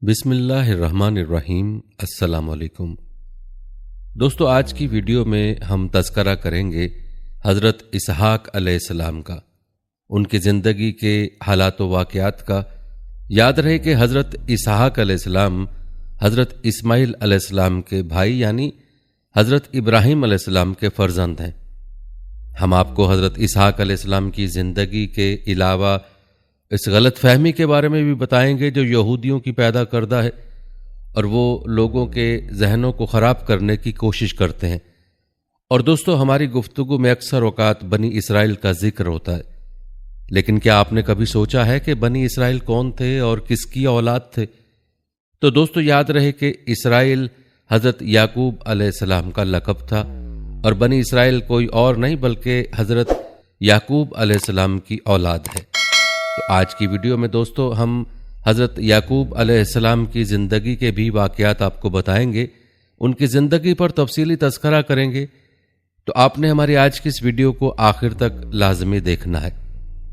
बिस्मिल्लाहिर्रहमानिर्रहीम। अस्सलाम वालेकुम। दोस्तों, आज की वीडियो में हम तज़किरा करेंगे हज़रत इसहाक अलैहिस्सलाम का, उनकी ज़िंदगी के हालात व वाक़यात का। याद रहे कि हज़रत इसहाक अलैहिस्सलाम हज़रत इस्माइल अलैहिस्सलाम के भाई यानी हज़रत इब्राहीम अलैहिस्सलाम के फ़र्जंद हैं। हम आपको हज़रत इसहाक अलैहिस्सलाम की ज़िंदगी के अलावा इस गलत फहमी के बारे में भी बताएंगे जो यहूदियों की पैदा करदा है और वो लोगों के जहनों को ख़राब करने की कोशिश करते हैं। और दोस्तों, हमारी गुफ्तगू में अक्सर औकात बनी इसराइल का जिक्र होता है, लेकिन क्या आपने कभी सोचा है कि बनी इसराइल कौन थे और किसकी औलाद थे? तो दोस्तों, याद रहे कि इसराइल हज़रत याकूब अलैहिस्सलाम का लक़ब था और बनी इसराइल कोई और नहीं बल्कि हज़रत याकूब अलैहिस्सलाम की औलाद है। तो आज की वीडियो में दोस्तों हम हज़रत याकूब अलैहिस्सलाम की ज़िंदगी के भी वाक़यात आपको बताएंगे, उनकी ज़िंदगी पर तफसीली तज़किरा करेंगे। तो आपने हमारी आज की इस वीडियो को आखिर तक लाजमी देखना है,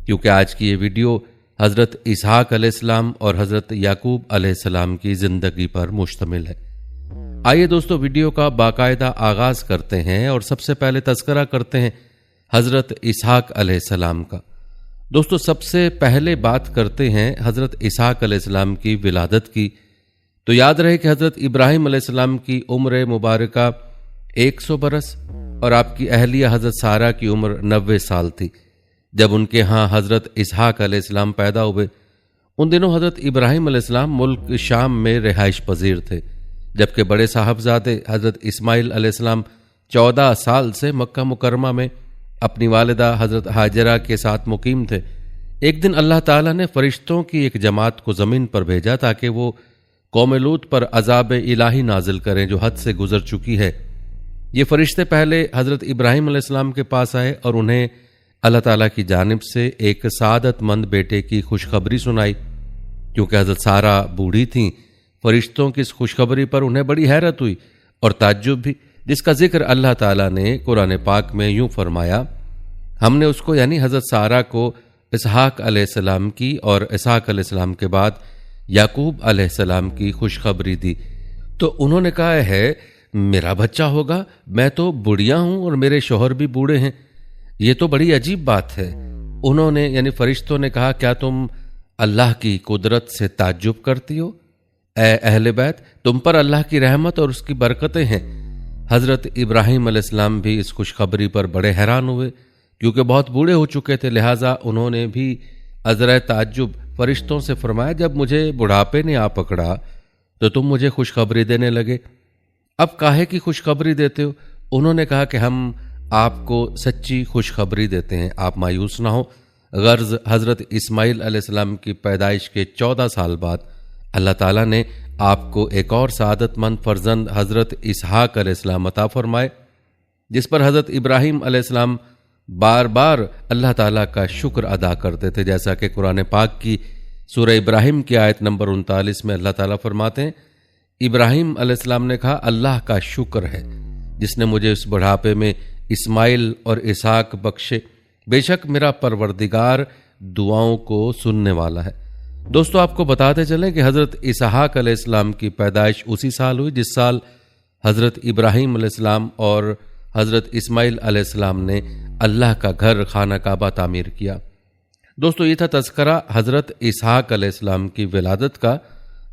क्योंकि आज की ये वीडियो हज़रत इसहाक अलैहिस्सलाम और हज़रत याकूब अलैहिस्सलाम की ज़िंदगी पर मुश्तमिल है। आइए दोस्तों, वीडियो का बाकायदा आगाज़ करते हैं और सबसे पहले तज़किरा करते हैं हज़रत इसहाक अलैहिस्सलाम का। दोस्तों, सबसे पहले बात करते हैं हज़रत इसहाक अलैहिस्सलाम की विलादत की। तो याद रहे कि हज़रत इब्राहीम अलैहिस्सलाम की उम्र मुबारका 100 बरस और आपकी अहलिया हज़रत सारा की उम्र 90 साल थी जब उनके यहाँ हज़रत इसहाक अलैहिस्सलाम पैदा हुए। उन दिनों हज़रत इब्राहीम अलैहिस्सलाम मुल्क शाम में रिहाइश पजीर थे, जबकि बड़े साहबजादे हज़रत इस्माइल अलैहिस्सलाम 14 साल से मक्का मुकरमा में अपनी वालिदा हज़रत हाजरा के साथ मुकीम थे। एक दिन अल्लाह ताला ने फरिश्तों की एक जमात को ज़मीन पर भेजा ताकि वो कौम लूत पर अज़ाब इलाही नाजिल करें जो हद से गुजर चुकी है। ये फरिश्ते पहले हज़रत इब्राहीम अलैहिस्सलाम के पास आए और उन्हें अल्लाह ताला की जानिब से एक सादतमंद बेटे की खुशखबरी सुनाई। क्योंकि हज़रत सारा बूढ़ी थीं, फरिश्तों की इस खुशखबरी पर उन्हें बड़ी हैरत हुई और ताज्जुब भी, जिसका जिक्र अल्लाह ताला ने कुरान पाक में यूं फरमाया, हमने उसको यानी हज़रत सारा को इसहाक अलैहिस्सलाम की और इसहाक अलैहिस्सलाम के बाद याकूब अलैहिस्सलाम की खुशखबरी दी। तो उन्होंने कहा है मेरा बच्चा होगा, मैं तो बुढ़िया हूं और मेरे शौहर भी बूढ़े हैं, ये तो बड़ी अजीब बात है। उन्होंने यानी फरिश्तों ने कहा, क्या तुम अल्लाह की कुदरत से ताज्जुब करती हो? ए अहले बैत, तुम पर अल्लाह की रहमत और उसकी बरकतें हैं। हज़रत इब्राहीम अलैहिस्सलाम भी इस खुशखबरी पर बड़े हैरान हुए, क्योंकि बहुत बूढ़े हो चुके थे। लिहाजा उन्होंने भी अज़र ताज्जुब फरिश्तों से फरमाया, जब मुझे बुढ़ापे ने आ पकड़ा तो तुम मुझे खुशखबरी देने लगे, अब काहे की खुशखबरी देते हो? उन्होंने कहा कि हम आपको सच्ची खुशखबरी देते हैं, आप मायूस ना हो। गर्ज हज़रत इस्माइल अलैहिस्सलाम की पैदाइश के 14 साल बाद अल्लाह ताला ने आपको एक और सादतमंद फर्जंद हज़रत इसहाक अलैहिस्सलाम अता फरमाए, जिस पर हज़रत इब्राहीम अलैहिस्सलाम बार बार अल्लाह ताला का शुक्र अदा करते थे। जैसा कि कुरान पाक की सूरह इब्राहीम की आयत नंबर 39 में अल्लाह ताला फरमाते हैं, इब्राहीम अलैहिस्सलाम ने कहा, अल्लाह का शुक्र है जिसने मुझे इस बुढ़ापे में इस्माइल और इसहाक बख्शे, बेशक मेरा परवरदिगार दुआओं को सुनने वाला है। दोस्तों, आपको बताते चलें कि हज़रत इसहाक अलैहिस्सलाम की पैदाइश उसी साल हुई जिस साल हज़रत इब्राहीम अलैहिस्सलाम और हज़रत इस्माइल अलैहिस्सलाम ने अल्लाह का घर खाना काबा तामीर किया। दोस्तों, ये था तज़किरा हज़रत इसहाक अलैहिस्सलाम की विलादत का।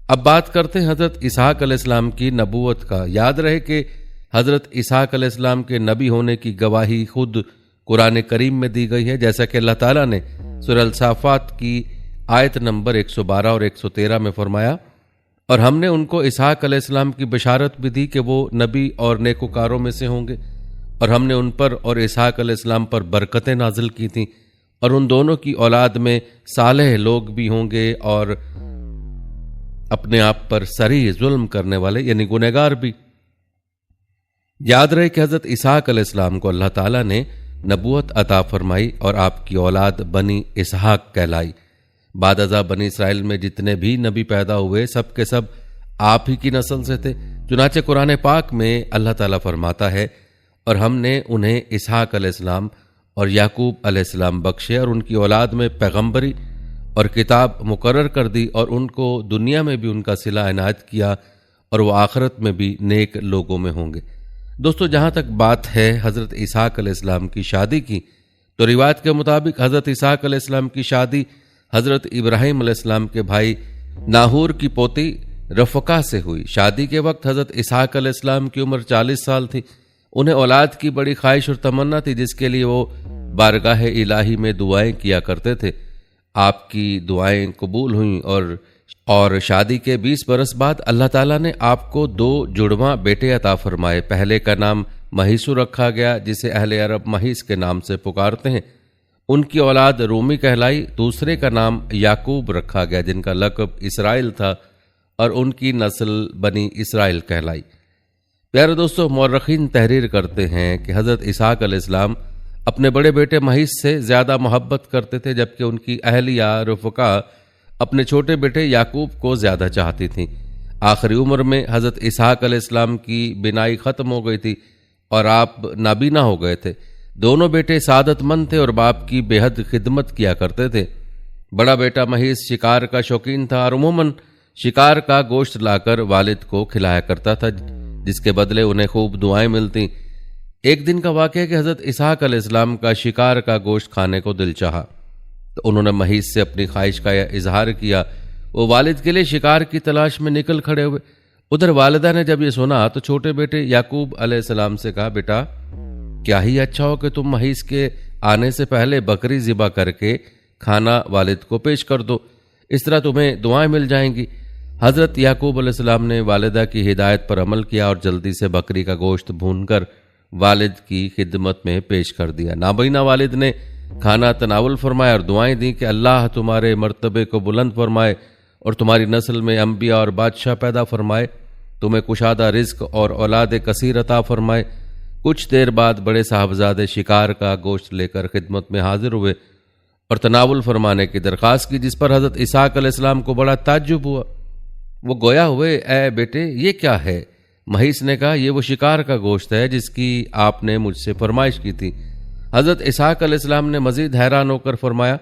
अब बात करते हैं हज़रत इसहाक अलैहिस्सलाम की नबूवत का। याद रहे कि हज़रत इसहाक अलैहिस्सलाम के नबी होने की गवाही खुद कुरान करीम में दी गई है, जैसा कि अल्लाह ताला ने सूरह अल-साफ़ात की आयत नंबर 112 और 113 में फरमाया, और हमने उनको इसहाक अलैहिस्सलाम की बशारत भी दी कि वो नबी और नेकोकारों में से होंगे, और हमने उन पर और इसहाक अलैहिस्सलाम पर बरकतें नाजिल की थीं, और उन दोनों की औलाद में सालेह लोग भी होंगे और अपने आप पर सरी जुल्म करने वाले यानी गुनहगार भी। याद रहे कि हज़रत इसहाक अलैहिस्सलाम को अल्लाह ताला ने नबूवत अता फरमाई और आपकी औलाद बनी इसहाक कहलाई। बाद अज़ा बनी इसराइल में जितने भी नबी पैदा हुए सब के सब आप ही की नस्ल से थे। चुनाचे कुरान पाक में अल्लाह ताला फरमाता है, और हमने उन्हें इसहाक अलैहिस्सलाम और याकूब अलैहिस्सलाम बख्शे और उनकी औलाद में पैगंबरी और किताब मुकर्रर कर दी और उनको दुनिया में भी उनका सिला इनायत किया और वो आखिरत में भी नेक लोगों में होंगे। दोस्तों, जहाँ तक बात है हज़रत इसहाक अलैहिस्सलाम की शादी की, तो रिवायत के मुताबिक हज़रत इसहाक अलैहिस्सलाम की शादी हज़रत इब्राहीम अलैहिस्सलाम के भाई नाहूर की पोती रफ़का से हुई। शादी के वक्त हज़रत इसहाक अलैहिस्सलाम की उम्र 40 साल थी। उन्हें औलाद की बड़ी ख्वाहिश और तमन्ना थी, जिसके लिए वो बारगाह इलाही में दुआएं किया करते थे। आपकी दुआएं कबूल हुईं और शादी के 20 बरस बाद अल्लाह ताला ने आपको 2 जुड़वा बेटे अता फरमाए। पहले का नाम महीसु रखा गया, जिसे अहले अरब महीस के नाम से पुकारते हैं। उनकी औलाद रूमी कहलाई। दूसरे का नाम याकूब रखा गया, जिनका लक़ब इसराइल था, और उनकी नस्ल बनी इसराइल कहलाई। प्यारे दोस्तों, मौरखीन तहरीर करते हैं कि हज़रत इसहाक अलैहिस्सलाम अपने बड़े बेटे महीस से ज़्यादा मोहब्बत करते थे, जबकि उनकी अहलिया रफ़का अपने छोटे बेटे याकूब को ज़्यादा चाहती थीं। आखिरी उम्र में हज़रत इसहाक अलैहिस्सलाम की बिनाई ख़त्म हो गई थी और आप नाबीना हो गए थे। दोनों बेटे सादतमंद थे और बाप की बेहद खिदमत किया करते थे। बड़ा बेटा महीस शिकार का शौकीन था और अमूमन शिकार का गोश्त लाकर वालिद को खिलाया करता था, जिसके बदले उन्हें खूब दुआएं मिलती। एक दिन का वाक़या कि हज़रत इसहाक अलैहिस्सलाम का शिकार का गोश्त खाने को दिल चाहा, तो उन्होंने महीस से अपनी ख्वाहिश का इजहार किया। वो वालिद के लिए शिकार की तलाश में निकल खड़े हुए। उधर वालिदा ने जब ये सुना तो छोटे बेटे याकूब अलैहिस्सलाम से कहा, बेटा क्या ही अच्छा हो कि तुम महीस के आने से पहले बकरी ज़िबा करके खाना वालिद को पेश कर दो, इस तरह तुम्हें दुआएं मिल जाएंगी। हज़रत याकूब अलैहिस्सलाम ने वालिदा की हिदायत पर अमल किया और जल्दी से बकरी का गोश्त भूनकर वालिद की खिदमत में पेश कर दिया। नाबीना वालिद ने खाना तनावुल फरमाया और दुआएं दी कि अल्लाह तुम्हारे मर्तबे को बुलंद फरमाए और तुम्हारी नस्ल में अंबिया और बादशाह पैदा फरमाए, तुम्हें कुशादा रिज्क और औलाद कसीर अता फरमाए। कुछ देर बाद बड़े साहबजादे शिकार का गोश्त लेकर खिदमत में हाजिर हुए और तनावुल फरमाने की दरख्वास्त की, जिस पर हज़रत इसहाक अलैहिस्सलाम को बड़ा ताज्जुब हुआ। वो गोया हुए, ए बेटे ये क्या है? महीस ने कहा, ये वो शिकार का गोश्त है जिसकी आपने मुझसे फरमाइश की थी। हज़रत इसहाक अलैहिस्सलाम ने मजीद हैरान होकर फरमाया,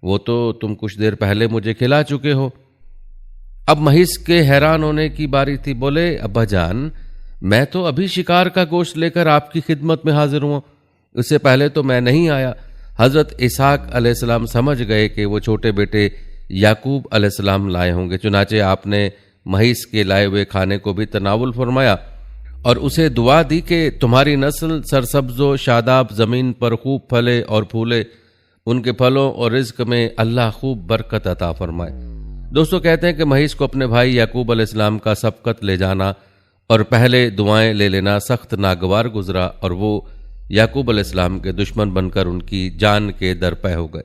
वो तो तुम कुछ देर पहले मुझे खिला चुके हो। अब महीस के हैरान होने की बारी थी। बोले, अब्बा जान, मैं तो अभी शिकार का गोश्त लेकर आपकी खिदमत में हाजिर हुआ, उससे पहले तो मैं नहीं आया। हज़रत इसहाक अलैहिस्सलाम समझ गए कि वो छोटे बेटे याकूब अलैहिस्सलाम लाए होंगे। चुनाचे आपने महीस के लाए हुए खाने को भी तनावुल फरमाया और उसे दुआ दी कि तुम्हारी नस्ल सरसब्जो शादाब ज़मीन पर खूब फले और फूले, उनके फलों और रिज्क में अल्लाह खूब बरकत अता फरमाए। दोस्तों, कहते हैं कि महीस को अपने भाई याकूब अलैहिस्सलाम का सबकत ले जाना और पहले दुआएं ले लेना सख्त नागवार गुजरा और वो याकूब अलैहिस्सलाम के दुश्मन बनकर उनकी जान के दरपे हो गए।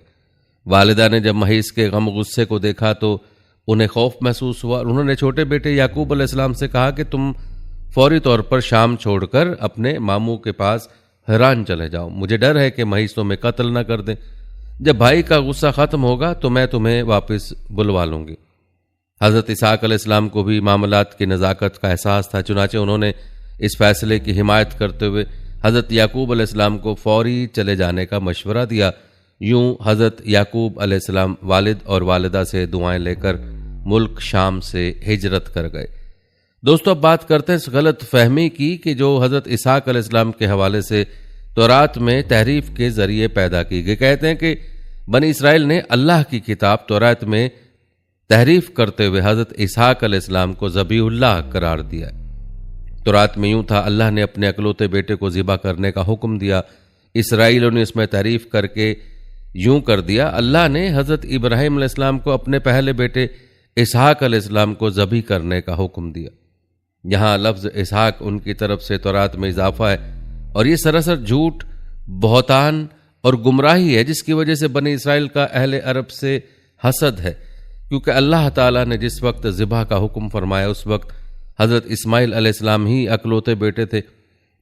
वालिदा ने जब महीस के गम गुस्से को देखा तो उन्हें खौफ महसूस हुआ और उन्होंने छोटे बेटे याकूब अलैहिस्सलाम से कहा कि तुम फौरी तौर पर शाम छोड़कर अपने मामू के पास हैरान चले जाओ, मुझे डर है कि महीस तुम्हें कत्ल न कर दें। जब भाई का गुस्सा खत्म होगा तो मैं तुम्हें वापस बुलवा लूंगी। हज़रत इसहाक अलैहिस्सलाम को भी मामलात की नज़ाकत का एहसास था, चुनाचे उन्होंने इस फैसले की हिमायत करते हुए हज़रत याकूब अलैहिस्सलाम को फौरी चले जाने का मशवरा दिया। यूं हज़रत याकूब अलैहिस्सलाम वालिद और वालिदा से दुआएं लेकर मुल्क शाम से हिजरत कर गए। दोस्तों, अब बात करते हैं इस गलत फहमी की कि जो हज़रत इसहाक अलैहिस्सलाम के हवाले से तौरात में तहरीफ के जरिए पैदा की गई। कहते हैं कि बनी इसराइल ने अल्लाह की किताब तौरात में तहरीफ करते हुए हज़रत इसहाक अलैहिस्सलाम को ज़बीहुल्लाह करार दिया। तौरात में यूं था, अल्लाह ने अपने अकलौते बेटे को ज़िबा करने का हुक्म दिया। इसराइलियों ने इसमें तहरीफ करके यूं कर दिया, अल्लाह ने हज़रत इब्राहीम अलैहिस्सलाम को अपने पहले बेटे इसहाक अलैहिस्सलाम को ज़बी करने का हुक्म दिया। यहाँ लफ्ज़ इसहाक उनकी तरफ से तौरात में इजाफा है और ये सरासर झूठ, बहतान और गुमराही है, जिसकी वजह से बनी इसराइल का अहले अरब से हसद है, क्योंकि अल्लाह ताला ने जिस वक्त ज़िबा का हुक्म फरमाया उस वक्त हज़रत इस्माइल अलैहिस्सलाम ही अकलौते बेटे थे।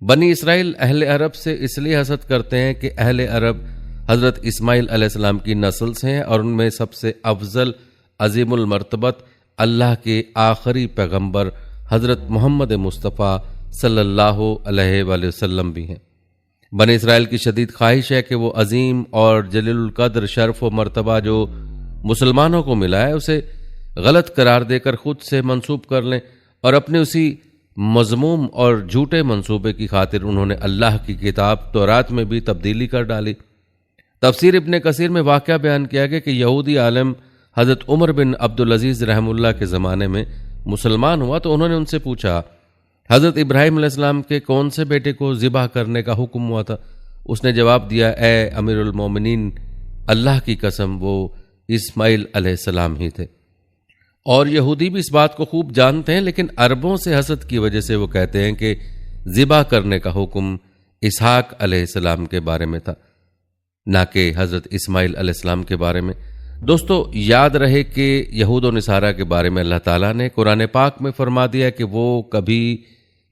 बनी इसराइल अहले अरब से इसलिए हसद करते हैं कि अहले अरब हज़रत इस्माइल अलैहिस्सलाम की नस्ल से हैं और उनमें सबसे अफजल अजीमुल मर्तबत अल्लाह के आखिरी पैगंबर हज़रत मोहम्मद मुस्तफ़ा सल्लल्लाहु अलैहि वसल्लम भी हैं। बनी इसराइल की शदीद ख्वाहिश है कि वो अजीम और जलीलुल कद्र शर्फ व मर्तबा जो मुसलमानों को मिला है उसे गलत करार देकर खुद से मंसूब कर लें, और अपने उसी मजमूम और झूठे मंसूबे की खातिर उन्होंने अल्लाह की किताब तौरात में भी तब्दीली कर डाली। तफसीर इब्ने कसीर में वाक़या बयान किया गया कि यहूदी आलिम हज़रत उमर बिन अब्दुल अजीज़ रहमुल्लाह के ज़माने में मुसलमान हुआ तो उन्होंने उनसे पूछा, हज़रत इब्राहीम अलैहिस्सलाम के कौन से बेटे को ज़िबा करने का हुक्म हुआ था? उसने जवाब दिया, ए अमीरुल मोमिनीन, अल्लाह की कसम वो इस्माइल अलैहिस्सलाम ही थे। और यहूदी भी इस बात को खूब जानते हैं, लेकिन अरबों से हसद की वजह से वो कहते हैं कि ज़िबा करने का हुक्म इसहाक अलैहिस्सलाम के बारे में था, ना कि हज़रत इस्माइल अलैहिस्सलाम के बारे में। दोस्तों, याद रहे कि यहूद और नसारा के बारे में अल्लाह ताला ने कुरान पाक में फरमा दिया कि वो कभी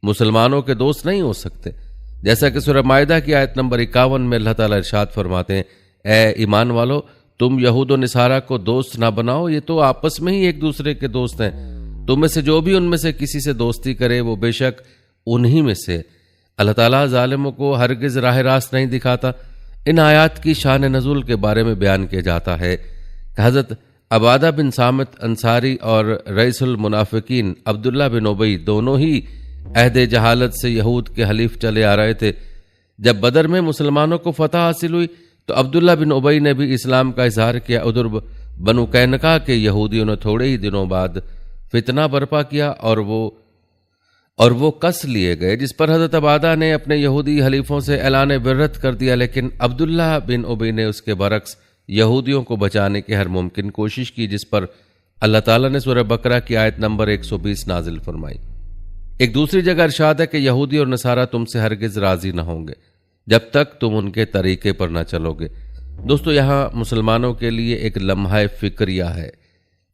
मुसलमानों के दोस्त नहीं हो सकते। जैसा कि सूरह माइदा की आयत नंबर 51 में अल्लाह ताला इरशाद फरमाते हैं, ए ईमान वालो, तुम यहूद और नसारा को दोस्त ना बनाओ, ये तो आपस में ही एक दूसरे के दोस्त हैं। तुम में से जो भी उनमें से किसी से दोस्ती करे वो बेशक उन्हीं में से। अल्लाह ताला जालिमों को हरगिज राह रास्त नहीं दिखाता। इन आयात की शान नज़ुल के बारे में बयान किया जाता है कि हज़रत अबादा बिन सामित अंसारी और रईसुल मुनाफिकीन अब्दुल्ला बिन उबई दोनों ही अहद जहालत से यहूद के हलीफ चले आ रहे थे। जब बदर में मुसलमानों को फतह हासिल हुई तो अब्दुल्ला बिन उबई ने भी इस्लाम का इजहार किया। उधर बनु कैनका के यहूदियों ने थोड़े ही दिनों बाद फितना बर्पा किया और वो कस लिए गए, जिस पर हज़रत अबादा ने अपने यहूदी हलीफों से ऐलान बिर्रत कर दिया। लेकिन अब्दुल्ला बिन उबई ने उसके बरक्स यहूदियों को बचाने की हर मुमकिन कोशिश की, जिस पर अल्लाह ताला ने सूरह बकरा की आयत नंबर 120 नाजिल फरमाई। एक दूसरी जगह इरशाद है कि यहूदी और नसारा तुमसे हरगिज राजी न होंगे जब तक तुम उनके तरीके पर न चलोगे। दोस्तों, यहाँ मुसलमानों के लिए एक लम्हा फिक्रिया है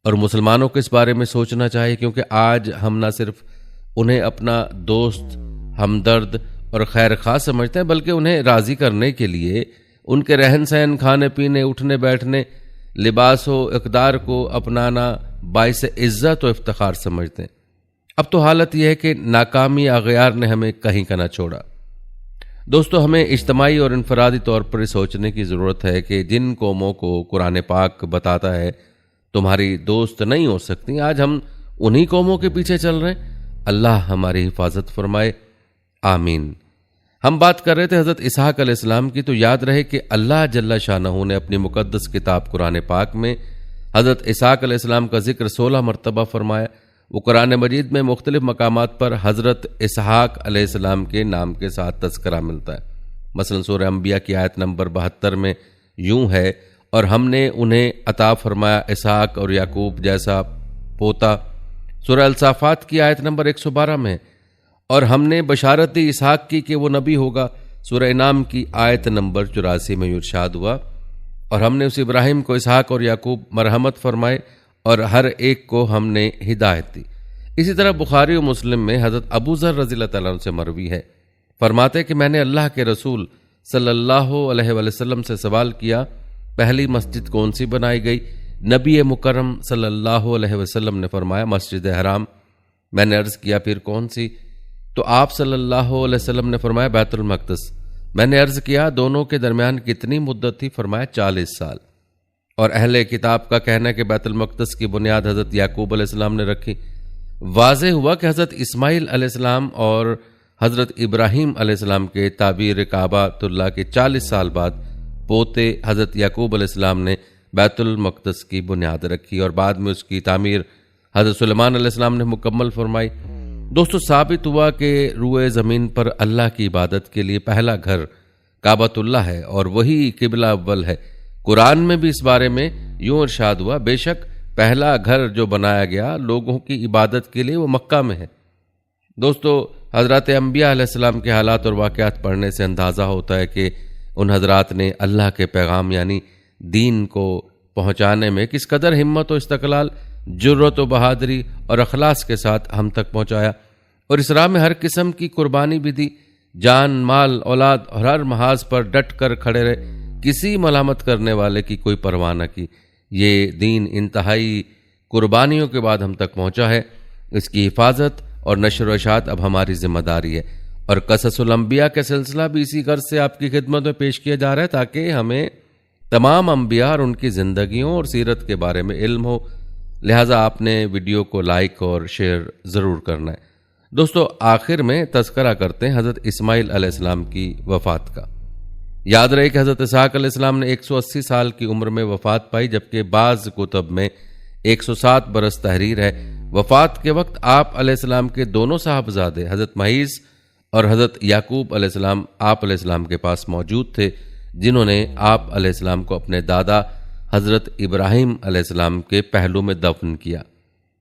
और मुसलमानों को इस बारे में सोचना चाहिए, क्योंकि आज हम न सिर्फ उन्हें अपना दोस्त, हमदर्द और खैर खा समझते हैं, बल्कि उन्हें राजी करने के लिए उनके रहन सहन, खाने पीने, उठने बैठने, लिबास व इक़दार को अपनाना बाइस इज्जत व इफ्तिखार समझते हैं। अब तो हालत यह है कि नाकामी अगयार ने हमें कहीं का ना छोड़ा। दोस्तों, हमें इज्तमाई और इनफरादी तौर पर सोचने की ज़रूरत है कि जिन कौमों को कुरान पाक बताता है तुम्हारी दोस्त नहीं हो सकती, आज हम उन्हीं कौमों के पीछे चल रहे हैं। अल्लाह हमारी हिफाजत फरमाए, आमीन। हम बात कर रहे थे हज़रत इसहाक अलैहिस्सलाम की, तो याद रहे कि अल्लाह जल्ला शानहू ने अपनी मुकद्दस किताब कुरान पाक में हज़रत इसहाक अलैहिस्सलाम का जिक्र 16 मरतबा फरमाया। वो कुरान मजीद में मुख्तलिफ मकामात पर हज़रत इसहाक अलैहिस्सलाम के नाम के साथ तज़किरा मिलता है। मसलन सूरह अंबिया की आयत नंबर 72 में यूं है, और हमने उन्हें अता फरमाया इसहाक और याकूब जैसा पोता। सूरह अल-साफ़ात की आयत नंबर 112 में, और हमने बशारत दी इसहाक की कि वो नबी होगा। सूरह इनाम की आयत नंबर 84 में इरशाद हुआ, और हमने उस इब्राहिम को इसहाक और याकूब मरहमत फरमाए और हर एक को हमने हिदायत दी। इसी तरह बुखारी और मुस्लिम में हज़रत अबू ज़र रज़ियल्लाहु तआला अन्हु से मरवी है, फरमाते कि मैंने अल्लाह के रसूल सल्लल्लाहु अलैहि वसल्लम से सवाल किया, पहली मस्जिद कौन सी बनाई गई? नबी मुकर्रम सल्लल्लाहु अलैहि वसल्लम ने फरमाया, मस्जिद हराम। मैंने अर्ज़ किया, फिर कौन सी? तो आप सल्लल्लाहु अलैहि वसल्लम ने फरमाया, बैतुल मक़दस। मैंने अर्ज़ किया, दोनों के दरमियान कितनी मुद्दत थी? फरमाया, 40 साल। और अहले किताब का कहना है कि बैतुल मक़दस की बुनियाद हज़रत याकूब अलैहिस्सलाम ने रखी। वाज़ेह हुआ कि हज़रत इस्माइल अलैहिस्सलाम और हज़रत इब्राहीम अलैहिस्सलाम के ताबीर काबातुल्लाह के 40 साल बाद पोते हज़रत याकूब अलैहिस्सलाम ने बैतुल मक़दस की बुनियाद रखी, और बाद में उसकी तामीर हज़रत सुलेमान अलैहिस्सलाम ने मुकम्मल फरमाई। दोस्तों, साबित हुआ कि रूए ज़मीन पर अल्लाह की इबादत के लिए पहला घर काबातुल्लाह है और वही किबला अव्वल है। कुरान में भी इस बारे में यूं इरशाद हुआ, बेशक पहला घर जो बनाया गया लोगों की इबादत के लिए वो मक्का में है। दोस्तों, हज़रत अंबिया अलैहिस्सलाम के हालात और वाक़यात पढ़ने से अंदाज़ा होता है कि उन हज़रात ने अल्लाह के पैगाम यानी दीन को पहुँचाने में किस कदर हिम्मत और इस्तक़लाल, जुर्रत व बहादुरी और अखलास के साथ हम तक पहुँचाया, और इस राह में हर किस्म की कुर्बानी भी दी। जान, माल, औलाद और हर महाज पर डट कर खड़े रहे, किसी मलामत करने वाले की कोई परवाह न की। ये दीन इंतहाई कुर्बानियों के बाद हम तक पहुँचा है। इसकी हिफाजत और नशर व इशाअत अब हमारी जिम्मेदारी है, और क़ससुल अंबिया का सिलसिला भी इसी गर्ज से आपकी खिदमत में पेश किया जा रहा है ताकि हमें तमाम अंबिया और उनकी ज़िंदगियों और सीरत के बारे में इल्म हो, लिहाजा आपने वीडियो को लाइक और शेयर ज़रूर करना है। दोस्तों, आखिर में तज़किरा करते हैं हज़रत इस्माइल अलैहिस्सलाम की वफ़ात का। याद रहे कि हज़रत इसहाक़ अलैहिस्सलाम ने 180 साल की उम्र में वफ़ात पाई, जबकि बाज़ कुतुब में 107 बरस तहरीर है। वफ़ात के वक्त आप अलैहिस्सलाम के दोनों साहबजादे हज़रत महीस और हज़रत याकूब अलैहिस्सलाम आप अलैहिस्सलाम के पास मौजूद थे, जिन्होंने आप अलैहिस्सलाम को अपने दादा हज़रत इब्राहीम अलैहिस्सलाम के पहलू में दफन किया।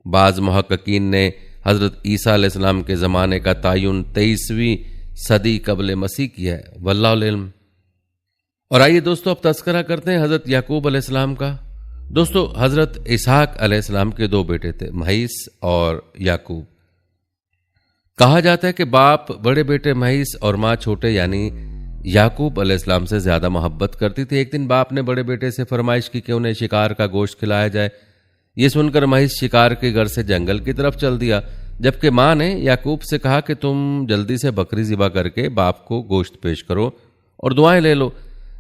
बाज़ मुहक्किकीन ने हज़रत ईसा अलैहिस्सलाम के ज़माने का तयन 23वीं सदी कबल मसीह किया है, वल्लाहुल इल्म। और आइए दोस्तों, अब तज़किरा करते हैं हज़रत याकूब अलैहिस्सलाम का। दोस्तों, हज़रत इसहाक़ अलैहिस्सलाम के दो बेटे थे, महीस और याकूब। कहा जाता है कि बाप बड़े बेटे महीस और माँ छोटे यानी याकूब अलैहिस्सलाम से ज़्यादा मोहब्बत करती थी। एक दिन बाप ने बड़े बेटे से फरमाइश की कि उन्हें शिकार का गोश्त खिलाया जाए। ये सुनकर महीस शिकार के घर से जंगल की तरफ चल दिया, जबकि माँ ने याकूब से कहा कि तुम जल्दी से बकरी ज़िबा करके बाप को गोश्त पेश करो और दुआएं ले लो।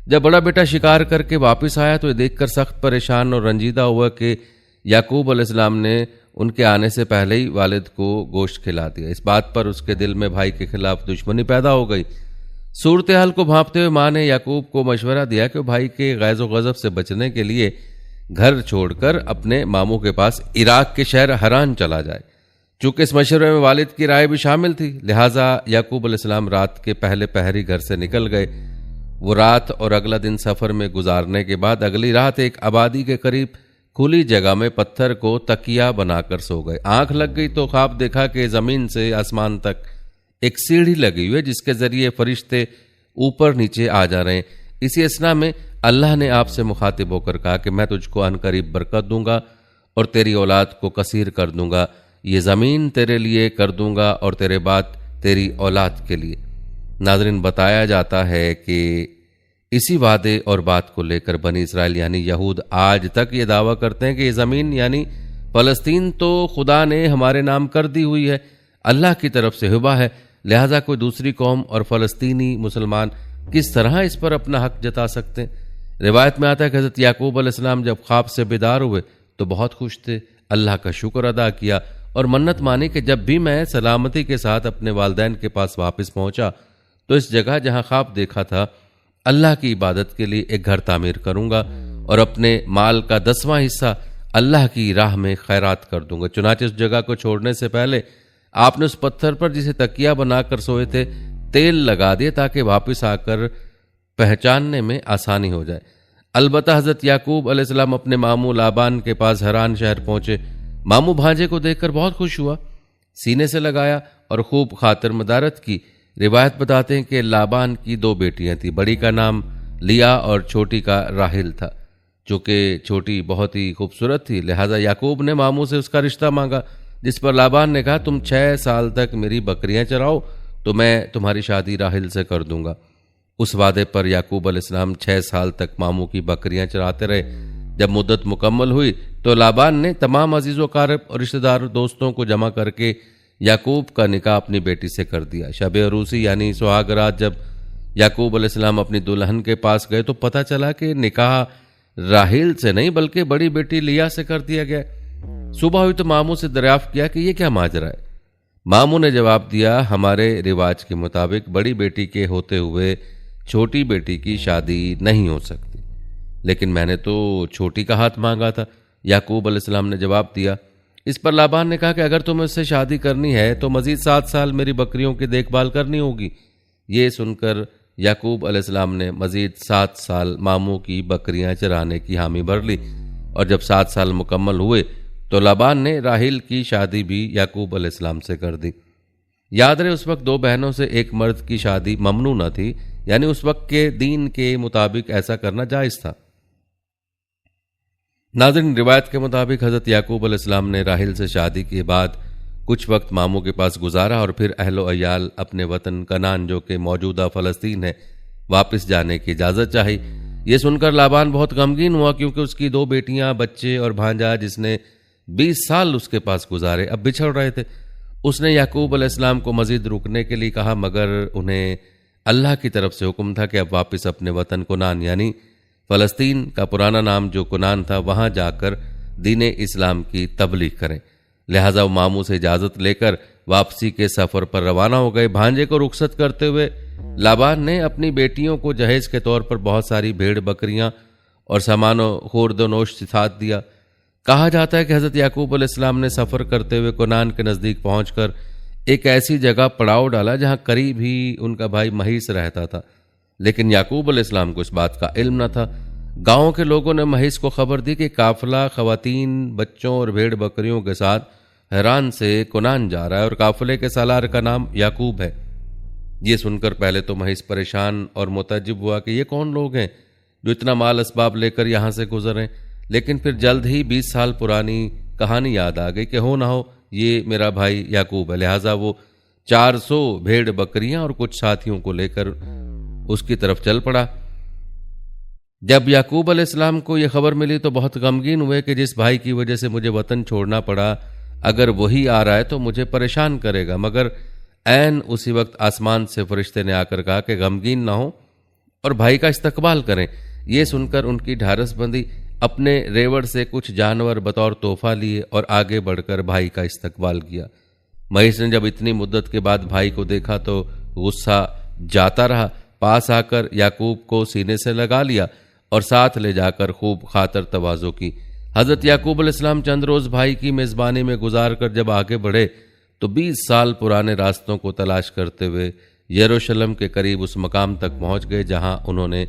जब बड़ा बेटा शिकार करके वापस आया तो ये देखकर सख्त परेशान और रंजीदा हुआ कि याकूब अलैहिस्सलाम ने उनके आने से पहले ही वालिद को गोश्त खिला दिया। इस बात पर उसके दिल में भाई के खिलाफ दुश्मनी पैदा हो गई। सूरत हाल को भांपते हुए माँ ने याकूब को मशवरा दिया कि भाई के गैज़ व गज़ब से बचने के लिए घर छोड़कर अपने मामू के पास इराक के शहर हरान चला जाए। चूंकि इस मशवरे में वालिद की राय भी शामिल थी, लिहाजा याकूब अलैहिस्सलाम रात के पहले पहर ही घर से निकल गए। वो रात और अगला दिन सफ़र में गुजारने के बाद अगली रात एक आबादी के करीब खुली जगह में पत्थर को तकिया बनाकर सो गए। आंख लग गई तो ख्वाब देखा कि ज़मीन से आसमान तक एक सीढ़ी लगी हुई है, जिसके ज़रिए फरिश्ते ऊपर नीचे आ जा रहे हैं। इसी असना में अल्लाह ने आपसे मुखातिब होकर कहा कि मैं तुझको अनकरीब बरकत दूंगा और तेरी औलाद को कसीर कर दूंगा। ये ज़मीन तेरे लिए कर दूंगा और तेरे बाद तेरी औलाद के लिए। नाज़रीन, बताया जाता है कि इसी वादे और बात को लेकर बनी इसराइल यानी यहूद आज तक ये दावा करते हैं कि ये ज़मीन यानी फ़लस्तीन तो खुदा ने हमारे नाम कर दी हुई है, अल्लाह की तरफ से हिबा है, लिहाजा कोई दूसरी कौम और फ़लस्तीनी मुसलमान किस तरह इस पर अपना हक जता सकते हैं। रिवायत में आता है कि हज़रत याकूब अलैहिस्सलाम जब ख्वाब से बेदार हुए तो बहुत खुश थे, अल्लाह का शुक्र अदा किया और मन्नत मानी कि जब भी मैं सलामती के साथ अपने वालिदैन के पास वापस पहुंचा तो इस जगह जहां ख्वाब देखा था अल्लाह की इबादत के लिए एक घर तामीर करूंगा और अपने माल का 10वां हिस्सा अल्लाह की राह में खैरात कर दूंगा। चुनांचे उस जगह को छोड़ने से पहले आपने उस पत्थर पर जिसे तकिया बनाकर सोए थे तेल लगा दिए ताकि वापस आकर पहचानने में आसानी हो जाए। अलबत्ता हज़रत याकूब अलैहिस्सलाम अपने मामू लाबान के पास हरान शहर पहुंचे। मामू भांजे को देखकर बहुत खुश हुआ, सीने से लगाया और खूब खातिर मदारत की। रिवायत बताते हैं कि लाबान की 2 बेटियां थीं, बड़ी का नाम लिया और छोटी का राहिल था। चूंकि छोटी बहुत ही खूबसूरत थी, लिहाजा याकूब ने मामू से उसका रिश्ता मांगा, जिस पर लाबान ने कहा तुम 6 साल तक मेरी बकरियां चराओ तो मैं तुम्हारी शादी राहिल से कर दूंगा। उस वादे पर याकूब अलैहिस्सलाम 6 साल तक मामू की बकरियां चराते रहे। जब मुद्दत मुकम्मल हुई तो लाबान ने तमाम अजीज़ व क़ारिब और रिश्तेदार दोस्तों को जमा करके याकूब का निकाह अपनी बेटी से कर दिया। शब अरूसी यानी सुहाग रात जब याकूब अलैहिस्सलाम अपनी दुल्हन के पास गए तो पता चला कि निकाह राहिल से नहीं बल्कि बड़ी बेटी लिया से कर दिया गया। सुबह हुई तो मामू से दरियाफ्त किया कि ये क्या माजरा है। मामू ने जवाब दिया, हमारे रिवाज के मुताबिक बड़ी बेटी के होते हुए छोटी बेटी की शादी नहीं हो सकती, लेकिन मैंने तो छोटी का हाथ मांगा था। याकूब अलैहिस्सलाम ने जवाब दिया। इस पर लाबान ने कहा कि अगर तुम्हें उससे शादी करनी है तो मजीद 7 साल मेरी बकरियों की देखभाल करनी होगी। ये सुनकर याकूब अलैहिस्सलाम ने मजीद 7 साल मामू की बकरियां चराने की हामी भर ली और जब 7 साल मुकम्मल हुए तो लाबान ने राहिल की शादी भी याकूब अलैहिस्सलाम से कर दी। याद रहे उस वक्त 2 बहनों से एक मर्द की शादी ममनू न थी, यानी उस वक्त के दीन के मुताबिक ऐसा करना जायज़ था। नाज़रीन, रिवायत के मुताबिक हज़रत याकूब अलैहिस्सलाम ने राहिल से शादी के बाद कुछ वक्त मामू के पास गुजारा और फिर अहलो अयाल अपने वतन कनान जो कि मौजूदा फ़लस्तीन है वापस जाने की इजाज़त चाही। ये सुनकर लाबान बहुत गमगीन हुआ क्योंकि उसकी 2 बेटियां, बच्चे और भांजा जिसने 20 साल उसके पास गुजारे अब बिछड़ रहे थे। उसने याकूब अलैहिस्सलाम को मजीद रुकने के लिए कहा, मगर उन्हें अल्लाह की तरफ से हुक्म था कि अब वापस अपने वतन कनान यानी फ़लस्तीन का पुराना नाम जो कुनान था वहां जाकर दीन इस्लाम की तबलीग करें। लिहाजा वो मामू से इजाज़त लेकर वापसी के सफ़र पर रवाना हो गए। भांजे को रुखसत करते हुए लाबान ने अपनी बेटियों को जहेज के तौर पर बहुत सारी भेड़ बकरियां और सामानो खुर्दनोश साथ दिया। कहा जाता है कि हज़रत याकूब अलैहिस्सलाम ने सफ़र करते हुए कुनान के नज़दीक पहुंचकर एक ऐसी जगह पड़ाव डाला जहां करीब ही उनका भाई महीस रहता था, लेकिन याकूब अलैहिस्सलाम को इस बात का इल्म न था। गांव के लोगों ने महीस को खबर दी कि काफिला खवातीन, बच्चों और भेड़ बकरियों के साथ हैरान से कुनान जा रहा है और काफिले के सालार का नाम याकूब है। ये सुनकर पहले तो महीस परेशान और मुतअज्जिब हुआ कि ये कौन लोग हैं जो इतना माल असबाब लेकर यहां से गुजरे, लेकिन फिर जल्द ही 20 साल पुरानी कहानी याद आ गई कि हो ना हो ये मेरा भाई याकूब है। लिहाजा वो 400 भेड़ बकरियां और कुछ साथियों को लेकर उसकी तरफ चल पड़ा। जब याकूब अलैहिस्सलाम को यह खबर मिली तो बहुत गमगीन हुए कि जिस भाई की वजह से मुझे वतन छोड़ना पड़ा, अगर वही आ रहा है तो मुझे परेशान करेगा। मगर ऐन उसी वक्त आसमान से फरिश्ते ने आकर कहा कि गमगीन ना हो और भाई का इस्तकबाल करें। ये सुनकर उनकी ढारसबंदी, अपने रेवड़ से कुछ जानवर बतौर तोहफा लिए और आगे बढ़कर भाई का इस्तकबाल किया। महीस ने जब इतनी मुद्दत के बाद भाई को देखा तो गुस्सा जाता रहा। पास आकर याकूब को सीने से लगा लिया और साथ ले जाकर खूब खातर तवाज़ो की। हज़रत याकूब अलैहिस्सलाम चंद रोज़ भाई की मेज़बानी में गुजार कर जब आगे बढ़े तो 20 साल पुराने रास्तों को तलाश करते हुए यरूशलेम के करीब उस मकाम तक पहुंच गए जहां उन्होंने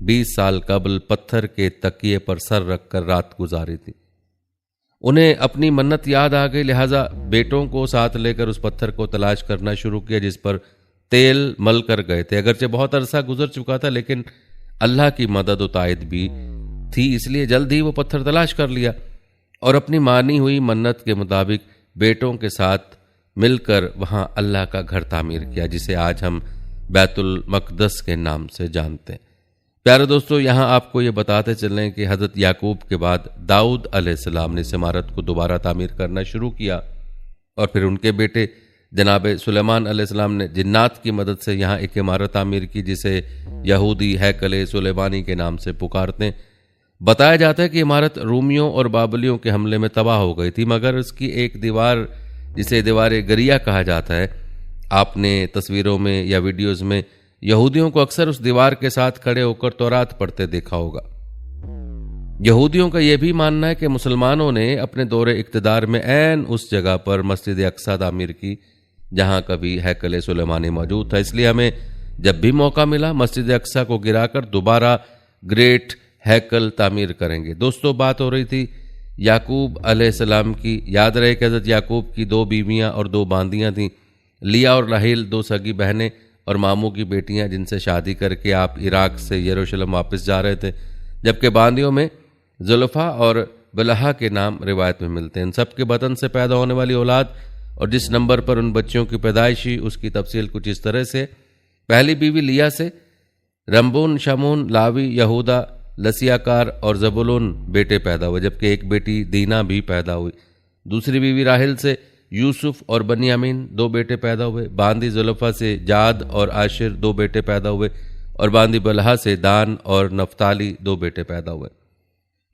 20 साल कबल पत्थर के तकिए पर सर रखकर रात गुजारी थी। उन्हें अपनी मन्नत याद आ गई, लिहाजा बेटों को साथ लेकर उस पत्थर को तलाश करना शुरू किया जिस पर तेल मल कर गए थे। अगरचे बहुत अरसा गुजर चुका था, लेकिन अल्लाह की मदद व तायद भी थी, इसलिए जल्द ही वो पत्थर तलाश कर लिया और अपनी मानी हुई मन्नत के मुताबिक बेटों के साथ मिलकर वहां अल्लाह का घर तामीर किया, जिसे आज हम बैतुल मक़दस के नाम से जानते हैं। प्यारे दोस्तों, यहाँ आपको ये बताते चलें कि हज़रत याकूब के बाद दाऊद अलैहिस्सलाम ने इस इमारत को दोबारा तामीर करना शुरू किया और फिर उनके बेटे जनाब सुलेमान अलैहिस्सलाम ने जिन्नात की मदद से यहाँ एक इमारत तामीर की जिसे यहूदी हैकल सुलेमानी के नाम से पुकारते हैं। बताया जाता है कि इमारत रूमियों और बाबलियों के हमले में तबाह हो गई थी, मगर उसकी एक दीवार, जिसे दीवार गरिया कहा जाता है, आपने तस्वीरों में या वीडियोज़ में यहूदियों को अक्सर उस दीवार के साथ खड़े होकर तौरात पढ़ते देखा होगा। यहूदियों का यह भी मानना है कि मुसलमानों ने अपने दौरे इक़्तिदार में ऐन उस जगह पर मस्जिद अक्सा तामीर की जहां कभी हैकल सुलेमानी मौजूद था। इसलिए हमें जब भी मौका मिला मस्जिद अक्सा को गिराकर दोबारा ग्रेट हैकल तामीर करेंगे। दोस्तों, बात हो रही थी याकूब अलैहिस्सलाम की। याद रहे कि हज़रत याकूब की 2 बीवियां और 2 बांदियां थीं, लिया और राहिल 2 सगी बहनें और मामू की बेटियां, जिनसे शादी करके आप इराक से यरूशलेम वापस जा रहे थे। जबकि बांदियों में जुल्फा और बलहा के नाम रिवायत में मिलते हैं। इन सब के बतन से पैदा होने वाली औलाद और जिस नंबर पर उन बच्चों की पैदाइश हुई उसकी तफसील कुछ इस तरह से। पहली बीवी लिया से रंबून, शमून, लावी, यहूदा, लसियाकार और जबुलून बेटे पैदा हुए, जबकि एक बेटी दीना भी पैदा हुई। दूसरी बीवी राहिल से यूसुफ और बनियामीन 2 बेटे पैदा हुए। बांदी जुल्फा से जाद और आशिर 2 बेटे पैदा हुए और बांदी बलहा से दान और नफ्ताली 2 बेटे पैदा हुए।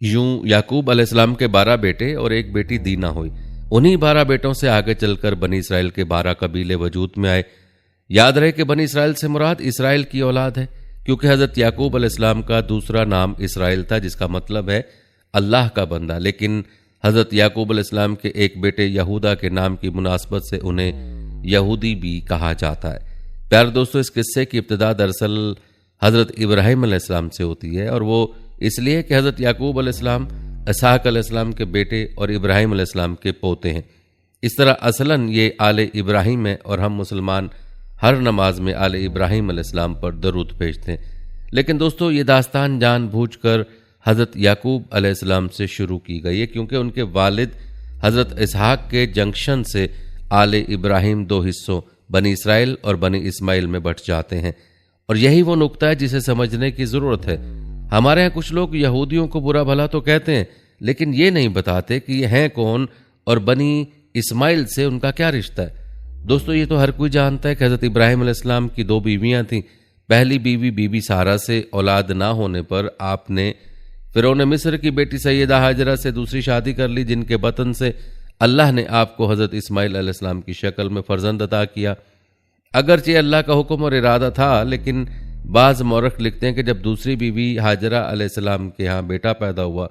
यूं याकूब अलैहिस्सलाम के 12 बेटे और एक बेटी दीना हुई। उन्हीं 12 बेटों से आगे चलकर बनी इसराइल के 12 कबीले वजूद में आए। याद रहे कि बनी इसराइल से मुराद इसराइल की औलाद है, क्योंकि हज़रत याकूब अलैहिस्सलाम का दूसरा नाम इसराइल था, जिसका मतलब है अल्लाह का बंदा। लेकिन हज़रत याकूब अलैहिस्सलाम के एक बेटे यहूदा के नाम की मुनासबत से उन्हें यहूदी भी कहा जाता है। प्यारे दोस्तों, इस किस्से की इब्तिदा दरअसल हज़रत इब्राहिम अलैहिस्सलाम से होती है, और वो इसलिए कि हज़रत याकूब अलैहिस्सलाम इसहाक अलैहिस्सलाम के बेटे और इब्राहिम अलैहिस्सलाम के पोते हैं। इस तरह असलन ये आले इब्राहिम है और हम मुसलमान हर नमाज में आले इब्राहिम अलैहिस्सलाम पर दरूद भेजते हैं। लेकिन दोस्तों, ये दास्तान जानबूझकर हज़रत याकूब अलैहिस्सलाम से शुरू की गई है, क्योंकि उनके वालिद हज़रत इसहाक के जंक्शन से आले इब्राहिम 2 हिस्सों बनी इसराइल और बनी इस्माइल में बंट जाते हैं। और यही वो नुक्ता है जिसे समझने की ज़रूरत है। हमारे यहाँ कुछ लोग यहूदियों को बुरा भला तो कहते हैं, लेकिन ये नहीं बताते कि ये हैं कौन और बनी इस्माइल से उनका क्या रिश्ता है। दोस्तों, ये तो हर कोई जानता है कि हज़रत इब्राहिम अलैहिस्सलाम की 2 बीवियां थीं, पहली बीवी बीबी सारा से औलाद ना होने पर आपने फिरौन मिस्र की बेटी सैयदा हाजरा से दूसरी शादी कर ली, जिनके बतन से अल्लाह ने आपको हज़रत इस्माइल अलैहिस्सलाम की शक्ल में फर्जंद अता किया। अगरचे अल्लाह का हुक्म और इरादा था, लेकिन बाज़ मौरख लिखते हैं कि जब दूसरी बीवी हाजरा अलैहिस्सलाम के यहाँ बेटा पैदा हुआ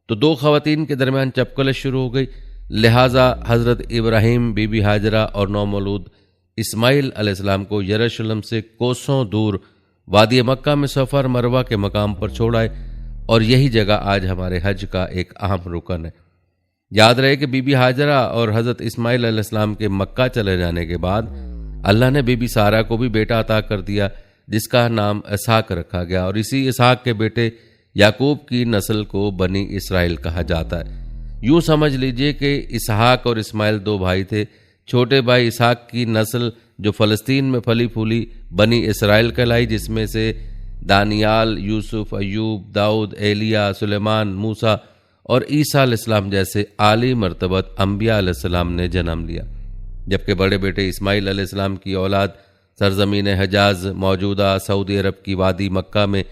तो दो ख़वातीन के दरमियान चपकलश शुरू हो गई। लिहाजा हज़रत इब्राहीम, बीबी हाजरा और नौमौलूद इस्माइल अलैहिस्सलाम को यरूशलेम से कोसों दूर वादी मक्का में सफ़र मरवा के मकाम पर छोड़ आए, और यही जगह आज हमारे हज का एक अहम रुकन है। याद रहे कि बीबी हाजरा और हज़रत इस्माइल अलैहिस्सलाम के मक्का चले जाने के बाद अल्लाह ने बीबी सारा को भी बेटा अता कर दिया, जिसका नाम इसहाक रखा गया, और इसी इसहाक के बेटे याकूब की नस्ल को बनी इसराइल कहा जाता है। यूं समझ लीजिए कि इसहाक और इस्माइल दो भाई थे। छोटे भाई इसहाक की नस्ल जो फ़लस्तीन में फली फूली बनी इसराइल कहलाई, जिसमें से दानियाल, यूसुफ, अयूब, दाऊद, एलिया, सुलेमान, मूसा और ईसा अलैहिस्सलाम जैसे आली मर्तबत अंबिया अलैहिस्सलाम ने जन्म लिया। जबकि बड़े बेटे इस्माइल अलैहिस्सलाम की औलाद सरजमीन हजाज मौजूदा सऊदी अरब की वादी मक्का में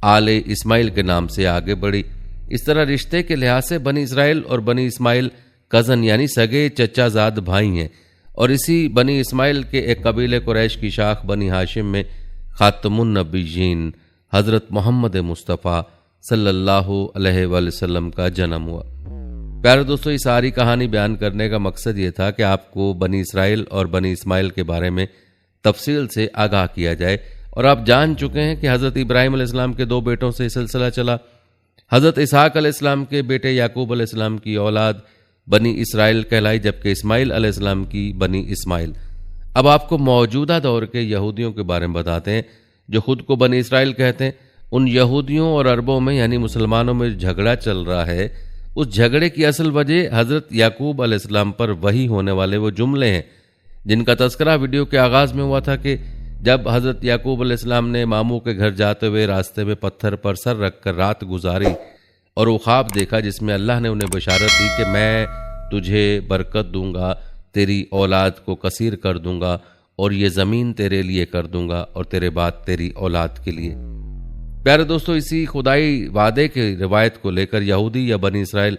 आले इस्माइल के नाम से आगे बढ़ी। इस तरह रिश्ते के लिहाज से बनी इसराइल और बनी इस्माइल कज़न यानी सगे चचाजाद भाई हैं, और इसी बनी इस्माइल के एक कबीले कुरैश की शाख बनी हाशिम में खातमुन नबीयीन हज़रत मोहम्मद मुस्तफ़ा सल्लल्लाहु अलैहि वसल्लम का जन्म हुआ। प्यारे दोस्तों, इस सारी कहानी बयान करने का मकसद ये था कि आपको बनी इसराइल और बनी इस्माइल के बारे में तफसील से आगाह किया जाए। और आप जान चुके हैं कि हज़रत इब्राहीम अलैहिस्सलाम के दो बेटों से सिलसिला चला। हज़रत इसहाक अलैहिस्सलाम के बेटे याकूब अलैहिस्सलाम की औलाद बनी इसराइल कहलाई, जबकि इस्माइल अलैहिस्सलाम की बनी इस्माइल। अब आपको मौजूदा दौर के यहूदियों के बारे में बताते हैं जो खुद को बनी इसराइल कहते हैं। उन यहूदियों और अरबों में यानी मुसलमानों में झगड़ा चल रहा है, उस झगड़े की असल वजह हज़रत याकूब अलैहिस्सलाम पर वही होने वाले वो जुमले हैं जिनका तज़किरा वीडियो के आगाज़ में हुआ था कि जब हज़रत याकूब अलैहिस्सलाम ने मामू के घर जाते हुए रास्ते में पत्थर पर सर रखकर रात गुजारी और वो ख्वाब देखा जिसमें अल्लाह ने उन्हें बशारत दी कि मैं तुझे बरकत दूंगा, तेरी औलाद को कसीर कर दूंगा, और ये ज़मीन तेरे लिए कर दूंगा और तेरे बाद तेरी औलाद के लिए। प्यारे दोस्तों, इसी खुदाई वादे के रिवायत को लेकर यहूदी या बनी इसराइल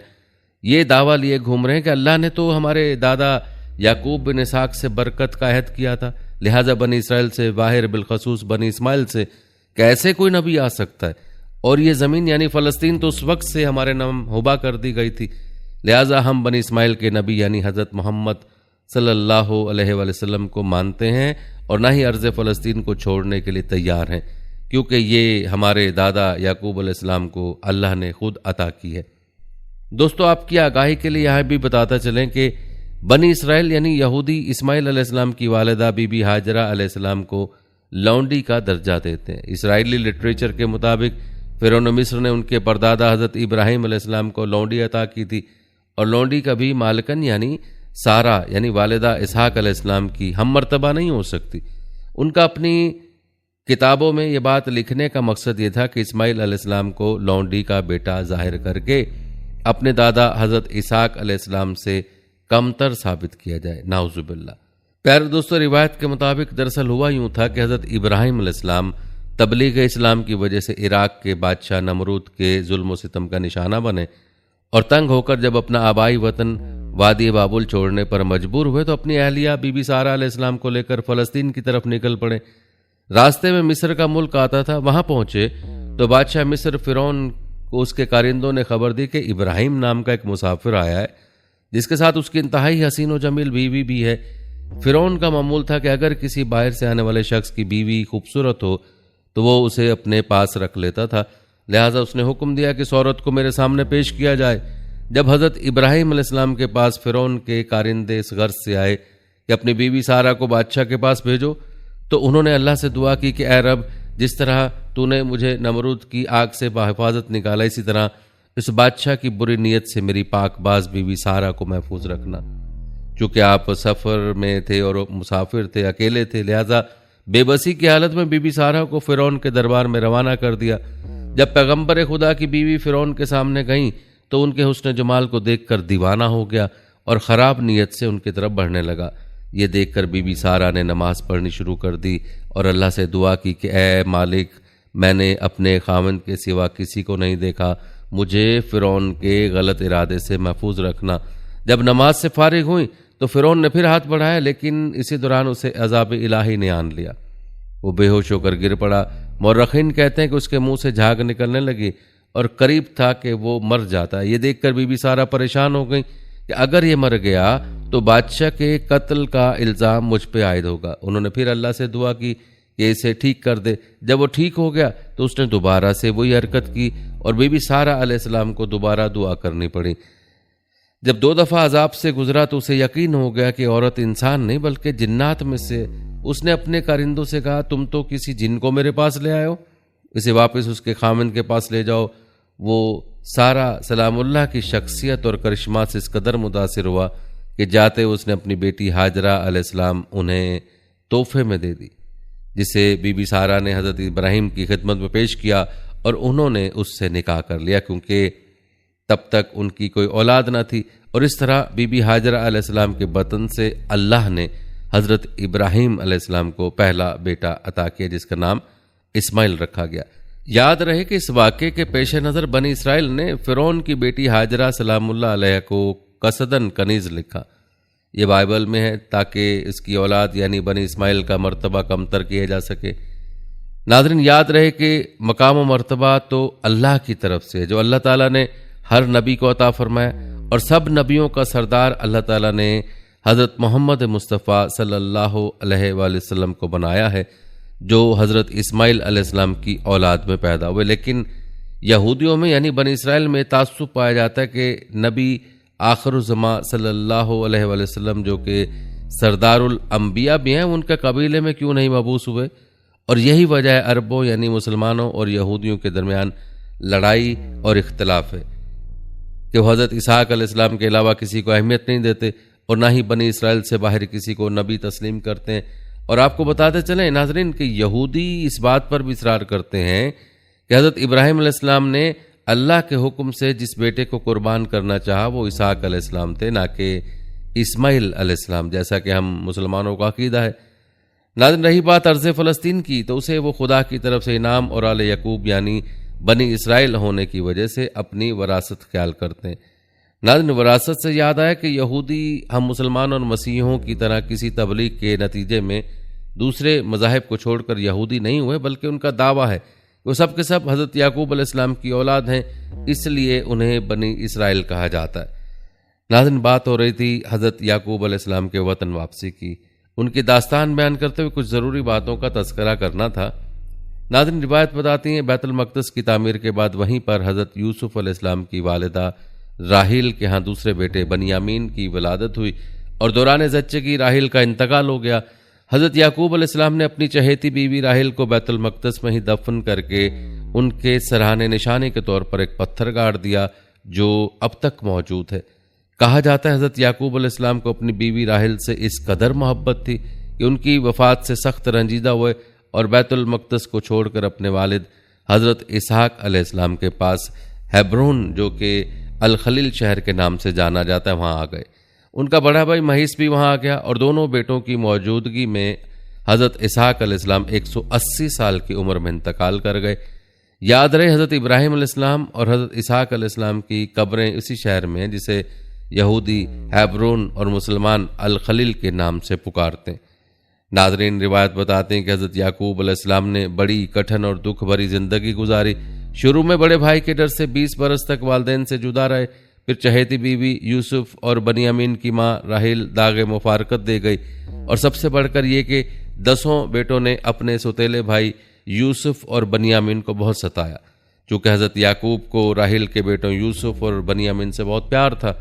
ये दावा लिए घूम रहे हैं कि अल्लाह ने तो हमारे दादा याकूब बिन इसहाक से बरकत का अहद किया था, लिहाजा बनी इसराइल से बाहर बिलखसूस बनी इस्माइल से कैसे कोई नबी आ सकता है, और ये ज़मीन यानी फ़लस्तीन तो उस वक्त से हमारे नाम हुबा कर दी गई थी, लिहाजा हम बनी इस्माइल के नबी यानी हज़रत मोहम्मद सल्लल्लाहु अलैहि वसल्लम को मानते हैं और ना ही अर्ज़ फ़लस्तीन को छोड़ने के लिए तैयार हैं, क्योंकि ये हमारे दादा याकूब अलैहिस्सलाम को अल्लाह ने खुद अता की है। दोस्तों, आपकी आगाही के लिए यहाँ भी बताता चलें कि बनी इसराइल यानी यहूदी इस्माइल अलैहिस्सलाम की वालिदा बीबी हाजरा अलैहिस्सलाम को लौंडी का दर्जा देते हैं। इसराइली लिटरेचर के मुताबिक फिरौन मिस्र ने उनके परदादा हज़रत इब्राहीम अलैहिस्सलाम को लौंडी अता की थी, और लौंडी कभी मालकन यानी सारा यानी वालिदा इसहाक अलैहिस्सलाम की हम मर्तबा नहीं हो सकती। उनका अपनी किताबों में ये बात लिखने का मकसद ये था कि इस्माइल अलैहिस्सलाम को लौंडी का बेटा जाहिर करके अपने दादा हज़रत इसहाक अलैहिस्सलाम से कमतर साबित किया जाए, नाउजुबिल्लाह। प्यारे दोस्तों, रिवायत के मुताबिक दरअसल हुआ यूं था कि हज़रत इब्राहीम अलैहिस्सलाम तबलीग इस्लाम की वजह से इराक के बादशाह नमरूद के जुल्म सितम का निशाना बने और तंग होकर जब अपना आबाई वतन वादी बाबुल छोड़ने पर मजबूर हुए तो अपनी अहलिया बीबी सारा अलैहिस्सलाम को लेकर फ़लस्तीन की तरफ निकल पड़े। रास्ते में मिस्र का मुल्क आता था, वहां पहुंचे तो बादशाह मिस्र फिरौन को उसके कारिंदों ने खबर दी कि इब्राहीम नाम का एक मुसाफिर आया है जिसके साथ उसकी इंतहाई हसीन व जमील बीवी भी है। फिरौन का मामूल था कि अगर किसी बाहर से आने वाले शख्स की बीवी खूबसूरत हो तो वो उसे अपने पास रख लेता था, लिहाजा उसने हुक्म दिया कि इस औरत को मेरे सामने पेश किया जाए। जब हज़रत इब्राहीम अलैहिस्सलाम के पास फिरौन के कारिंदे इस गर्ज से आए कि अपनी बीवी सारा को बादशाह के पास भेजो, तो उन्होंने अल्लाह से दुआ की कि ऐ रब, जिस तरह तूने मुझे नमरूद की आग से बाहिफाजत निकाला, इसी तरह इस बादशाह की बुरी नीयत से मेरी पाकबाज बीवी सारा को महफूज रखना। चूंकि आप सफ़र में थे और मुसाफिर थे, अकेले थे, लिहाजा बेबसी की हालत में बीबी सारा को फिरौन के दरबार में रवाना कर दिया। जब पैगंबर खुदा की बीवी फिरौन के सामने गईं तो उनके हुस्न जमाल को देखकर दीवाना हो गया और ख़राब नीयत से उनकी तरफ बढ़ने लगा। ये देखकर बीबी सारा ने नमाज पढ़नी शुरू कर दी और अल्लाह से दुआ की कि ए मालिक, मैंने अपने खामन के सिवा किसी को नहीं देखा, मुझे फ़िरौन के गलत इरादे से महफूज रखना। जब नमाज से फारिग हुई तो फ़िरौन ने फिर हाथ बढ़ाया, लेकिन इसी दौरान उसे अज़ाब इलाही ने आन लिया। वो बेहोश होकर गिर पड़ा। मौरखीन कहते हैं कि उसके मुंह से झाग निकलने लगी और करीब था कि वो मर जाता। ये देखकर बीबी सारा परेशान हो गई कि अगर ये मर गया तो बादशाह के कत्ल का इल्ज़ाम मुझ पे आयद होगा। उन्होंने फिर अल्लाह से दुआ की कि इसे ठीक कर दे। जब वो ठीक हो गया तो उसने दोबारा से वही हरकत की और बीबी सारा अलैहिस्सलाम को दोबारा दुआ करनी पड़ी। जब 2 दफ़ा अजाब से गुजरा तो उसे यकीन हो गया कि औरत इंसान नहीं बल्कि जिन्नात में से। उसने अपने कारिंदों से कहा, तुम तो किसी जिन को मेरे पास ले आए हो, इसे वापस उसके खामिन के पास ले जाओ। वो सारा सलामुल्लाह की शख्सियत और करिश्मा से इस कदर मुतासिर हुआ कि जाते उसने अपनी बेटी हाजरा अलैहिस्सलाम उन्हें तोहफे में दे दी, जिसे बीबी सारा ने हज़रत इब्राहिम की खिदमत में पेश किया और उन्होंने उससे निकाह कर लिया, क्योंकि तब तक उनकी कोई औलाद न थी। और इस तरह बीबी हाजरा अलैहिस्सलाम के बतन से अल्लाह ने हज़रत इब्राहिम अलैहिस्सलाम को पहला बेटा अता किया, जिसका नाम इस्माइल रखा गया। याद रहे कि इस वाक़े के पेश नज़र बनी इसराइल ने फ़िरौन की बेटी हाजरा सलामुल्लाह अलैहा को कसदन कनीज़ लिखा। ये बाइबल में है ताकि इसकी औलाद यानी बनी इस्माइल का मर्तबा कमतर किया जा सके। नाज़रीन, याद रहे कि मकाम व मर्तबा तो अल्लाह की तरफ से है, जो अल्लाह ताला ने हर नबी को अता फरमाया, और सब नबियों का सरदार अल्लाह ताला ने हज़रत मोहम्मद मुस्तफ़ा सल्लल्लाहु अलैहि वसल्लम को बनाया है, जो हज़रत इस्माइल अलैहिस्सलाम की औलाद में पैदा हुए। लेकिन यहूदियों में यानी बनी इसराइल में तासुब पाया जाता है कि नबी आखिरुज़्ज़मा सल्लल्लाहु अलैहि वसल्लम जो कि सरदारुल अंबिया भी हैं, उनके कबीले में क्यों नहीं मबूस हुए। और यही वजह है अरबों यानी मुसलमानों और यहूदियों के दरमियान लड़ाई और इख्तलाफ है कि वो हज़रत इसहाक अलैहिस्सलाम के अलावा किसी को अहमियत नहीं देते और ना ही बनी इसराइल से बाहर किसी को नबी तस्लीम करते हैं। और आपको बताते चलें नाजरीन कि यहूदी इस बात पर भी इसरार करते हैं कि हज़रत इब्राहिम अलैहिस्सलाम ने अल्लाह के हुक्म से जिस बेटे को कुर्बान करना चाहा वो इसहाक अलैहिस्सलाम थे, ना कि इस्माइल अलैहिस्सलाम, जैसा कि हम मुसलमानों का अकीदा है। नाज़रीन, रही बात अर्ज़ फ़लस्तीन की, तो उसे वो खुदा की तरफ से इनाम और आले यकूब यानी बनी इसराइल होने की वजह से अपनी वरासत ख्याल करते हैं। नाज़रीन, वरासत से याद आया कि यहूदी हम मुसलमान और मसीहों की तरह किसी तबलीग के नतीजे में दूसरे मज़ाहिब को छोड़कर यहूदी नहीं हुए, बल्कि उनका दावा है वो सब के सब हज़रत याकूब अलैहिस्सलाम की औलाद हैं, इसलिए उन्हें बनी इसराइल कहा जाता है। नाज़रीन, बात हो रही थी हज़रत याकूब अलैहिस्सलाम के वतन वापसी की। उनकी दास्तान बयान करते हुए कुछ ज़रूरी बातों का तज़किरा करना था। नाज़रीन, रिवायत बताती हैं बैतुल मक़दस की तामीर के बाद वहीं पर हज़रत यूसुफ़ अलैहिस्सलाम की वालिदा राहिल के यहाँ दूसरे बेटे बनियामीन की विलादत हुई और दौरान ज़च्चे की राहिल का इंतकाल हो गया। हज़रत याकूब अलैहिस्सलाम ने अपनी चहेती बीवी राहिल को बैतुल मक़दस में ही दफन करके उनके सराहने निशाने के तौर पर एक पत्थर गाड़ दिया, जो अब तक मौजूद है। कहा जाता है हज़रत याकूब अलैहिस्सलाम को अपनी बीवी राहिल से इस कदर मोहब्बत थी कि उनकी वफ़ात से सख्त रंजीदा हुए और बैतुल मक़दस को छोड़कर अपने वालिद हज़रत इसहाक अलैहिस्सलाम के पास हेब्रोन, जो कि अल खलील शहर के नाम से जाना जाता है, वहाँ आ गए। उनका बड़ा भाई महीस भी वहाँ आ गया और दोनों बेटों की मौजूदगी में हज़रत इसहाक अलैहिस्सलाम 180 साल की उम्र में इंतकाल कर गए। याद रहे हज़रत इब्राहिम अलैहिस्सलाम और हज़रत इसहाक अलैहिस्सलाम की कब्रें इसी शहर में हैं, जिसे यहूदी हेब्रोन और मुसलमान अल खलील के नाम से पुकारते हैं। नाज़रीन, रिवायत बताते हैं कि हज़रत याकूब अलैहिस्सलाम ने बड़ी कठिन और दुख भरी ज़िंदगी गुजारी। शुरू में बड़े भाई के डर से 20 बरस तक वालिदैन से जुदा रहे, फिर चहेती बीवी यूसुफ और बनियामीन की माँ राहिल दागे मुफारकत दे गई, और सबसे बढ़कर ये कि 10 बेटों ने अपने सौतेले भाई यूसुफ और बनियामीन को बहुत सताया। चूँकि हज़रत याकूब को राहिल के बेटों यूसुफ और बनियामीन से बहुत प्यार था,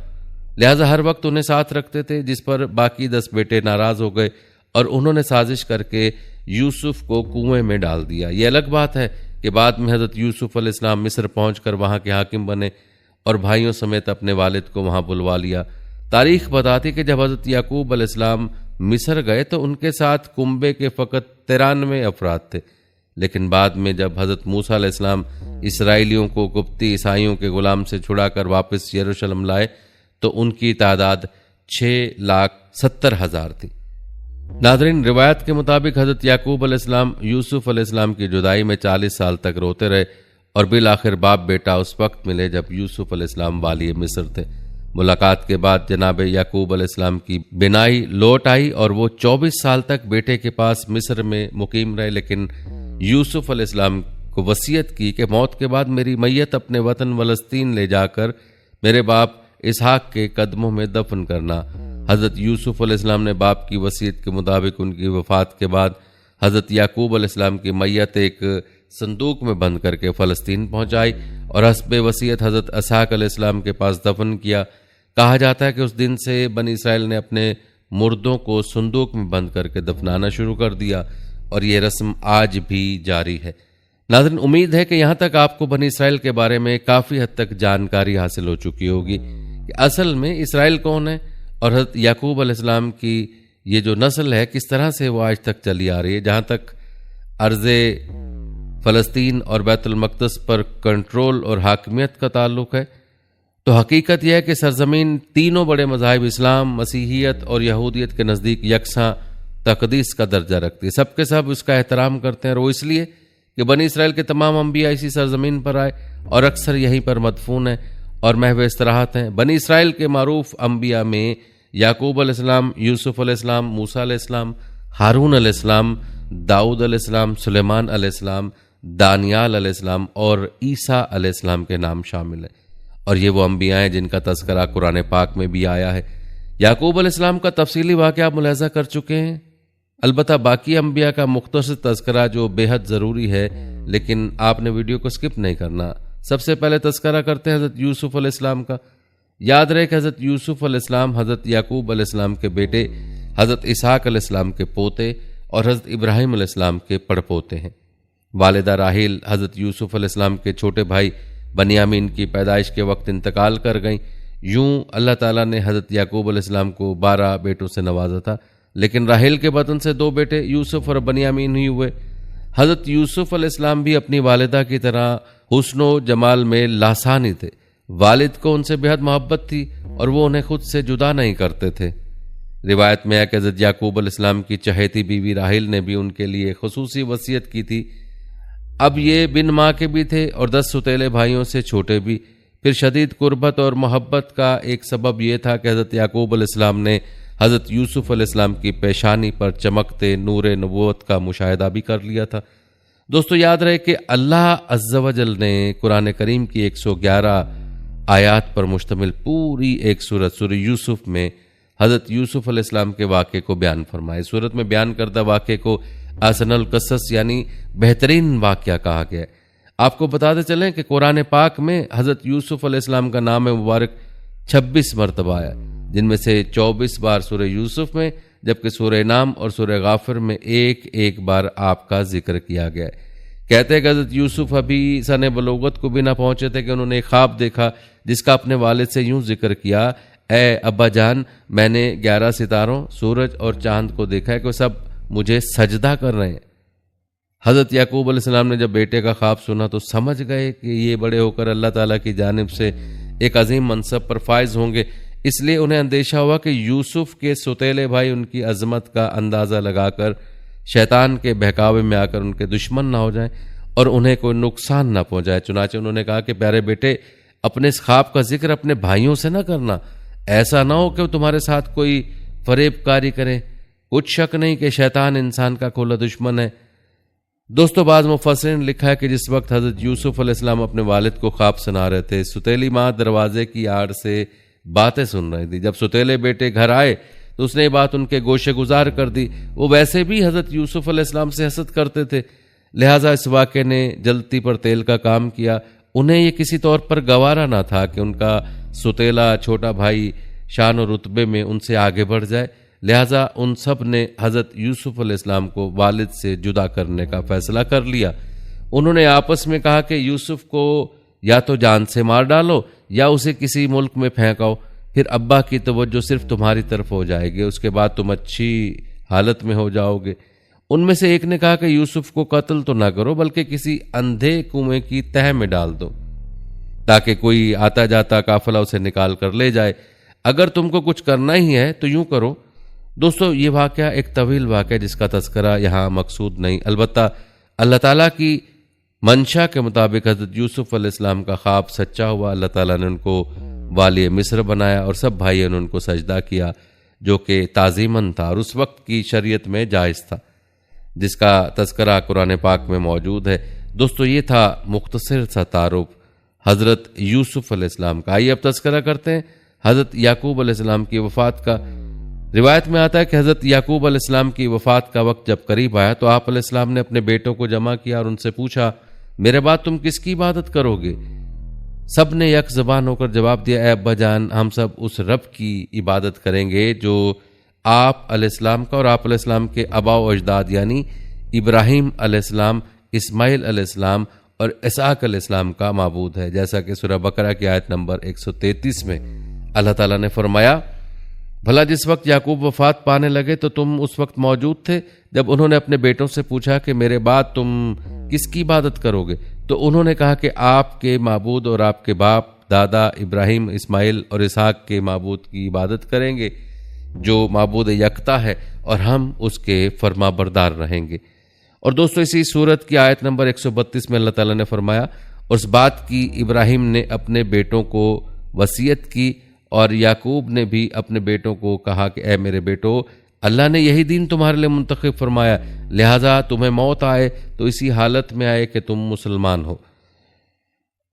लिहाजा हर वक्त उन्हें साथ रखते थे, जिस पर बाकी 10 बेटे नाराज़ हो गए और उन्होंने साजिश करके यूसुफ को कुएं में डाल दिया। ये अलग बात है कि बाद में हज़रत यूसुफ अलैहिस्सलाम मिस्र पहुंचकर वहाँ के हाकिम बने और भाइयों समेत अपने वालिद को वहाँ बुलवा लिया। तारीख बताती कि जब हज़रत याकूब अलैहिस्सलाम मिस्र गए तो उनके साथ कुंबे के फ़कत 93 अफराद थे, लेकिन बाद में जब हज़रत मूसा अलैहिस्सलाम इसराइलियों को कुप्ती ईसाइयों के गुलाम से छुड़ाकर वापस यरूशलेम लाए तो उनकी तादाद 6,70,000 थी। नादरीन, रिवायत के मुताबिक हजरत याकूब अलैहिस्सलाम यूसुफ अलैहिस्सलाम की जुदाई में 40 साल तक रोते रहे और बिल आखिर बाप बेटा उस वक्त मिले जब यूसुफ अलैहिस्सलाम वाली मिस्र थे। मुलाकात के बाद जनाब याकूब अलैहिस्सलाम की बिनाई लौट आई और वो 24 साल तक बेटे के पास मिस्र में मुकीम रहे, लेकिन यूसुफ अलैहिस्सलाम को वसीयत की कि मौत के बाद मेरी मैयत अपने वतन फलस्तीन ले जाकर मेरे बाप इसहाक के कदमों में दफन करना। हजरत यूसुफ अलैहिस्सलाम ने बाप की वसीयत के मुताबिक उनकी वफात के बाद हजरत याकूब अलैहिस्सलाम की मैयत एक संदूक में बंद करके फलस्तीन पहुंचाई और हस्बे वसीयत हजरत इसहाक अलैहिस्सलाम के पास दफन किया। कहा जाता है कि उस दिन से बनी इसराइल ने अपने मुर्दों को संदूक में बंद करके दफनाना शुरू कर दिया और ये रस्म आज भी जारी है। नाज़रीन, उम्मीद है कि यहाँ तक आपको बनी इसराइल के बारे में काफ़ी हद तक जानकारी हासिल हो चुकी होगी कि असल में इसराइल कौन है और हज़रत याकूब अलैहिस्सलाम की ये जो नस्ल है किस तरह से वो आज तक चली आ रही है। जहाँ तक अर्ज़े फ़लस्तीन और बैतुल मक़दस पर कंट्रोल और हाकिमियत का ताल्लुक है तो हकीकत यह है कि सरजमीन तीनों बड़े मज़ाहिब इस्लाम, मसीहियत और यहूदियत के नज़दीक यकसां तकदीस का दर्जा रखती है। सबके सब उसका एहतराम करते हैं और वो इसलिए कि बनी इसराइल के तमाम अंबिया इसी सरजमीन पर आए और अक्सर यहीं पर मदफून हैं और महव इस्तराहत हैं। बनी इसराइल के मारूफ अंबिया में याकूब अलैहिस्सलाम, यूसुफ अलैहिस्सलाम, मूसा अलैहिस्सलाम, हारून अलैहिस्सलाम, दाऊद अलैहिस्सलाम, सुलेमान अलैहिस्सलाम, दानियाल अलैहिस्सलाम और ईसा अलैहिस्सलाम के नाम शामिल हैं और ये वो अंबिया हैं जिनका तज़किरा कुरान पाक में भी आया है। याकूब अलैहिस्सलाम का तफसीली वाक़या आप मुलाहिज़ा कर चुके हैं। अलबत्ता बाकी अंबिया का मुख्तसर तज़किरा जो बेहद ज़रूरी है, लेकिन आपने वीडियो को स्किप नहीं करना। सबसे पहले तज़किरा करते हैं हज़रत यूसुफ अलैहिस्सलाम का। याद रहे कि हज़रत यूसुफ अलैहिस्सलाम हज़रत याकूब अलैहिस्सलाम के बेटे, हज़रत इसहाक अलैहिस्सलाम के पोते और हज़रत इब्राहीम अलैहिस्सलाम के पड़पोते हैं। वालिदा राहिल हज़रत यूसुफ अलैहिस्सलाम के छोटे भाई बनियामीन की पैदाइश के वक्त इंतकाल कर गईं। यूं अल्लाह ताला ने हज़रत याकूब अलैहिस्सलाम को 12 बेटों से नवाजा था, लेकिन राहिल के बतन से 2 बेटे यूसुफ और बनियामीन ही हुए। हज़रत यूसुफ अलैहिस्सलाम भी अपनी वालिदा की तरह हुस्नो जमाल में लासानी थे। वालिद को उनसे बेहद मोहब्बत थी और वो उन्हें खुद से जुदा नहीं करते थे। रिवायत में है कि हज़रत याकूब अलैहिस्सलाम की चहेती बीवी राहिल ने भी उनके लिए खुसूसी वसीयत की थी। अब ये बिन माँ के भी थे और 10 सुतेले भाइयों से छोटे भी। फिर शदीद कुर्बत और मोहब्बत का एक सबब यह था कि हज़रत याकूब अलैहिस्सलाम ने हज़रत यूसुफ अलैहिस्सलाम की पेशानी पर चमकते नूरे नबूवत का मुशाहिदा भी कर लिया था। दोस्तों, याद रहे कि अल्लाह अज़्ज़ व जल ने कुरान करीम की 111 आयात पर मुश्तमिल पूरी एक सूरत सूरह यूसुफ में हज़रत यूसुफ अलैहिस्सलाम के वाक़े को बयान फरमाया। सूरत में बयान करदा वाक़े को अहसनुल क़सस यानी बेहतरीन वाक़या कहा गया है। आपको बताते चलें कि कुरान पाक में हज़रत यूसुफ अलैहिस्सलाम का नाम मुबारक 26 मरतबा आया, जिनमें से 24 बार सूरह यूसुफ में, जबकि सूरह नाम और सूरह गाफिर में एक एक बार आपका जिक्र किया गया है। कहते हैं कि हज़रत यूसुफ अभी सने बलोगत को भी ना पहुंचे थे कि उन्होंने एक ख्वाब देखा जिसका अपने वालिद से यूं जिक्र किया, ए अब्बा जान, मैंने 11 सितारों, सूरज और चांद को देखा है कि सब मुझे सजदा कर रहे हैं। हज़रत याकूब अलैहिस्सलाम ने जब बेटे का ख्वाब सुना तो समझ गए कि ये बड़े होकर अल्लाह ताला की जानिब से एक अजीम मनसब पर फायज होंगे। इसलिए उन्हें अंदेशा हुआ कि यूसुफ के सुतेले भाई उनकी अजमत का अंदाज़ा लगाकर शैतान के बहकावे में आकर उनके दुश्मन ना हो जाएं और उन्हें कोई नुकसान ना पहुंचाए। चुनाचे उन्होंने कहा कि प्यारे बेटे, अपने इस ख्वाब का जिक्र अपने भाइयों से ना करना, ऐसा ना हो कि वो तुम्हारे साथ कोई फरेबकारी करें। कुछ शक नहीं कि शैतान इंसान का खुला दुश्मन है। दोस्तों, बाज़ मुफस्सिरीन ने लिखा है कि जिस वक्त हज़रत यूसुफ अलैहिस्सलाम अपने वालिद को ख्वाब सुना रहे थे, सुतेली माँ दरवाजे की आड़ से बातें सुन रही थी। जब सुतेले बेटे घर आए तो उसने ये बात उनके गोशे गुजार कर दी। वो वैसे भी हज़रत यूसुफ अलैहिस्सलाम से हसद करते थे, लिहाजा इस वाक़े ने जलती पर तेल का काम किया। उन्हें ये किसी तौर पर गवारा ना था कि उनका सुतेला छोटा भाई शान और रुतबे में उनसे आगे बढ़ जाए। लिहाजा उन सब ने हज़रत यूसुफ अलैहिस्सलाम को वालिद से जुदा करने का फैसला कर लिया। उन्होंने आपस में कहा कि यूसुफ को या तो जान से मार डालो या उसे किसी मुल्क में फेंकाओ, फिर अब्बा की तवज्जो सिर्फ तुम्हारी तरफ हो जाएगी, उसके बाद तुम अच्छी हालत में हो जाओगे। उनमें से एक ने कहा कि यूसुफ को कत्ल तो ना करो, बल्कि किसी अंधे कुएं की तह में डाल दो ताकि कोई आता जाता काफिला उसे निकाल कर ले जाए। अगर तुमको कुछ करना ही है तो यूं करो, दोस्तों ये वाक़या एक तवील वाक़या जिसका तज़किरा यहाँ मकसूद नहीं, अलबत्ता अल्लाह ताला की मंशा के मुताबिक हज़रत यूसुफ़ अलैहिस्सलाम का ख्वाब सच्चा हुआ। अल्लाह ताला ने उनको वाली मिस्र बनाया और सब भाइयों ने उनको सजदा किया, जो कि ताज़ीमन था और उस वक्त की शरीयत में जायज़ था, जिसका तज़किरा कुरान पाक में मौजूद है। दोस्तों ये था मुख्तसर सा तारुफ हज़रत यूसुफ़ अलैहिस्सलाम का। आइए अब तज़किरा करते हैं हज़रत याकूब अलैहिस्सलाम की वफ़ात का। रिवायत में आता है कि हज़रत याकूब अलैहिस्सलाम की वफ़ात का वक्त जब करीब आया तो आप अलैहिस्सलाम ने अपने बेटों को जमा किया और उनसे पूछा, मेरे बाद तुम किसकी इबादत करोगे? सब ने यक ज़बान होकर जवाब दिया, ए अब्बा जान, हम सब उस रब की इबादत करेंगे जो आप अलैहिस्सलाम का और आप अलैहिस्सलाम के आबा व अजदाद यानी इब्राहीम अलैहिस्सलाम, इस्माइल अलैहिस्सलाम और इसहाक अलैहिस्सलाम का माबूद है। जैसा कि सूरह बकरा की आयत नंबर 133 में अल्लाह ताला ने फरमाया, भला जिस वक्त याकूब वफात पाने लगे तो तुम उस वक्त मौजूद थे जब उन्होंने अपने बेटों से पूछा कि मेरे बाद तुम किसकी इबादत करोगे? तो उन्होंने कहा कि आपके माबूद और आपके बाप दादा इब्राहिम, इस्माइल और इसहाक के माबूद की इबादत करेंगे जो माबूद यकता है और हम उसके फरमाबरदार रहेंगे। और दोस्तों इसी सूरत की आयत नंबर 132 में अल्लाह ताला ने फरमाया, उस बात की इब्राहिम ने अपने बेटों को वसीयत की और याकूब ने भी अपने बेटों को कहा कि ए मेरे बेटो, अल्लाह ने यही दीन तुम्हारे लिए मुंतखब फरमाया, लिहाजा तुम्हें मौत आए तो इसी हालत में आए कि तुम मुसलमान हो।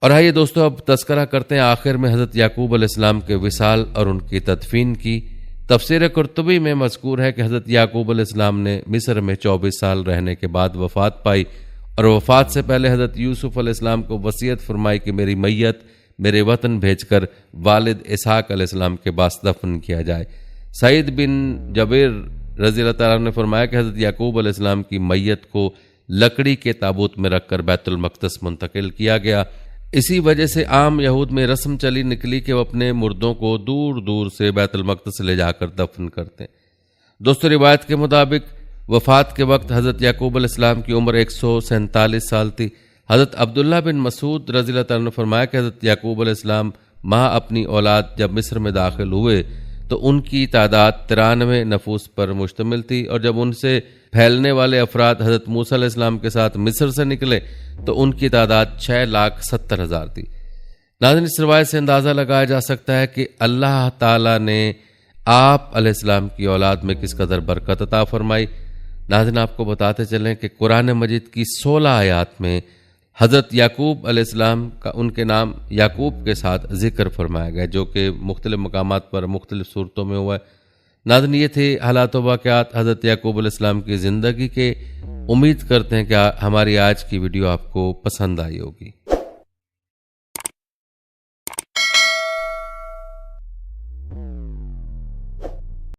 और आइए दोस्तों अब तज़किरा करते हैं आखिर में हज़रत याकूब अलैहिस्सलाम के विसाल और उनकी तदफीन की। तफसीर कुर्तुबी में मज़कूर है कि हज़रत याकूब अलैहिस्सलाम ने मिस्र में 24 साल रहने के बाद वफ़ात पाई और वफ़ात से पहले हज़रत यूसुफ़ अलैहिस्सलाम को वसीयत फरमाई कि मेरी मैयत मेरे वतन भेजकर वालिद इसहाक अलैहिस्सलाम के पास दफन किया जाए। सईद बिन जबीर रज़ी अल्लाह तआला ने फरमाया कि हज़रत याकूब अलैहिस्सलाम की मैयत को लकड़ी के ताबूत में रखकर बैतुल मक़दस मुंतकिल किया गया। इसी वजह से आम यहूद में रस्म चली निकली कि वो अपने मुर्दों को दूर दूर से बैतुल मक़दस ले जाकर दफन करते हैं। दोस्तों रिवायत के मुताबिक वफ़ात के वक्त हज़रत याकूब अलैहिस्सलाम की उम्र 147 साल थी। हज़रत अब्दुल्ला बिन मसूद रज़ी अल्लाह तआला ने फरमाया कि हज़रत याकूब अलैहिस्सलाम माँ अपनी औलाद जब मिस्र में दाखिल हुए तो उनकी तादाद 93 नफूस पर मुश्तमिल थी और जब उनसे फैलने वाले अफराद हज़रत मूसा अलैहिस्सलाम के साथ मिस्र से निकले तो उनकी तादाद 6,70,000 थी। नाज़रीन इस रिवायत से अंदाज़ा लगाया जा सकता है कि अल्लाह ताला ने आप अलैहिस्सलाम की औलाद में किस कदर बरकत अता फरमाई। नाज़रीन आपको बताते चलें कि कुरान मजीद की 16 आयात में हज़रत याकूब अलैहिस्सलाम का उनके नाम याकूब के साथ जिक्र फरमाया गया, जो कि मुख्तलिफ मकामात पर मुख्तलिफ सूरतों में हुआ है। नाज़रीन ये थे हालात व वाक़यात हज़रत याकूब अलैहिस्सलाम की ज़िंदगी के। उम्मीद करते हैं कि हमारी आज की वीडियो आपको पसंद आई होगी।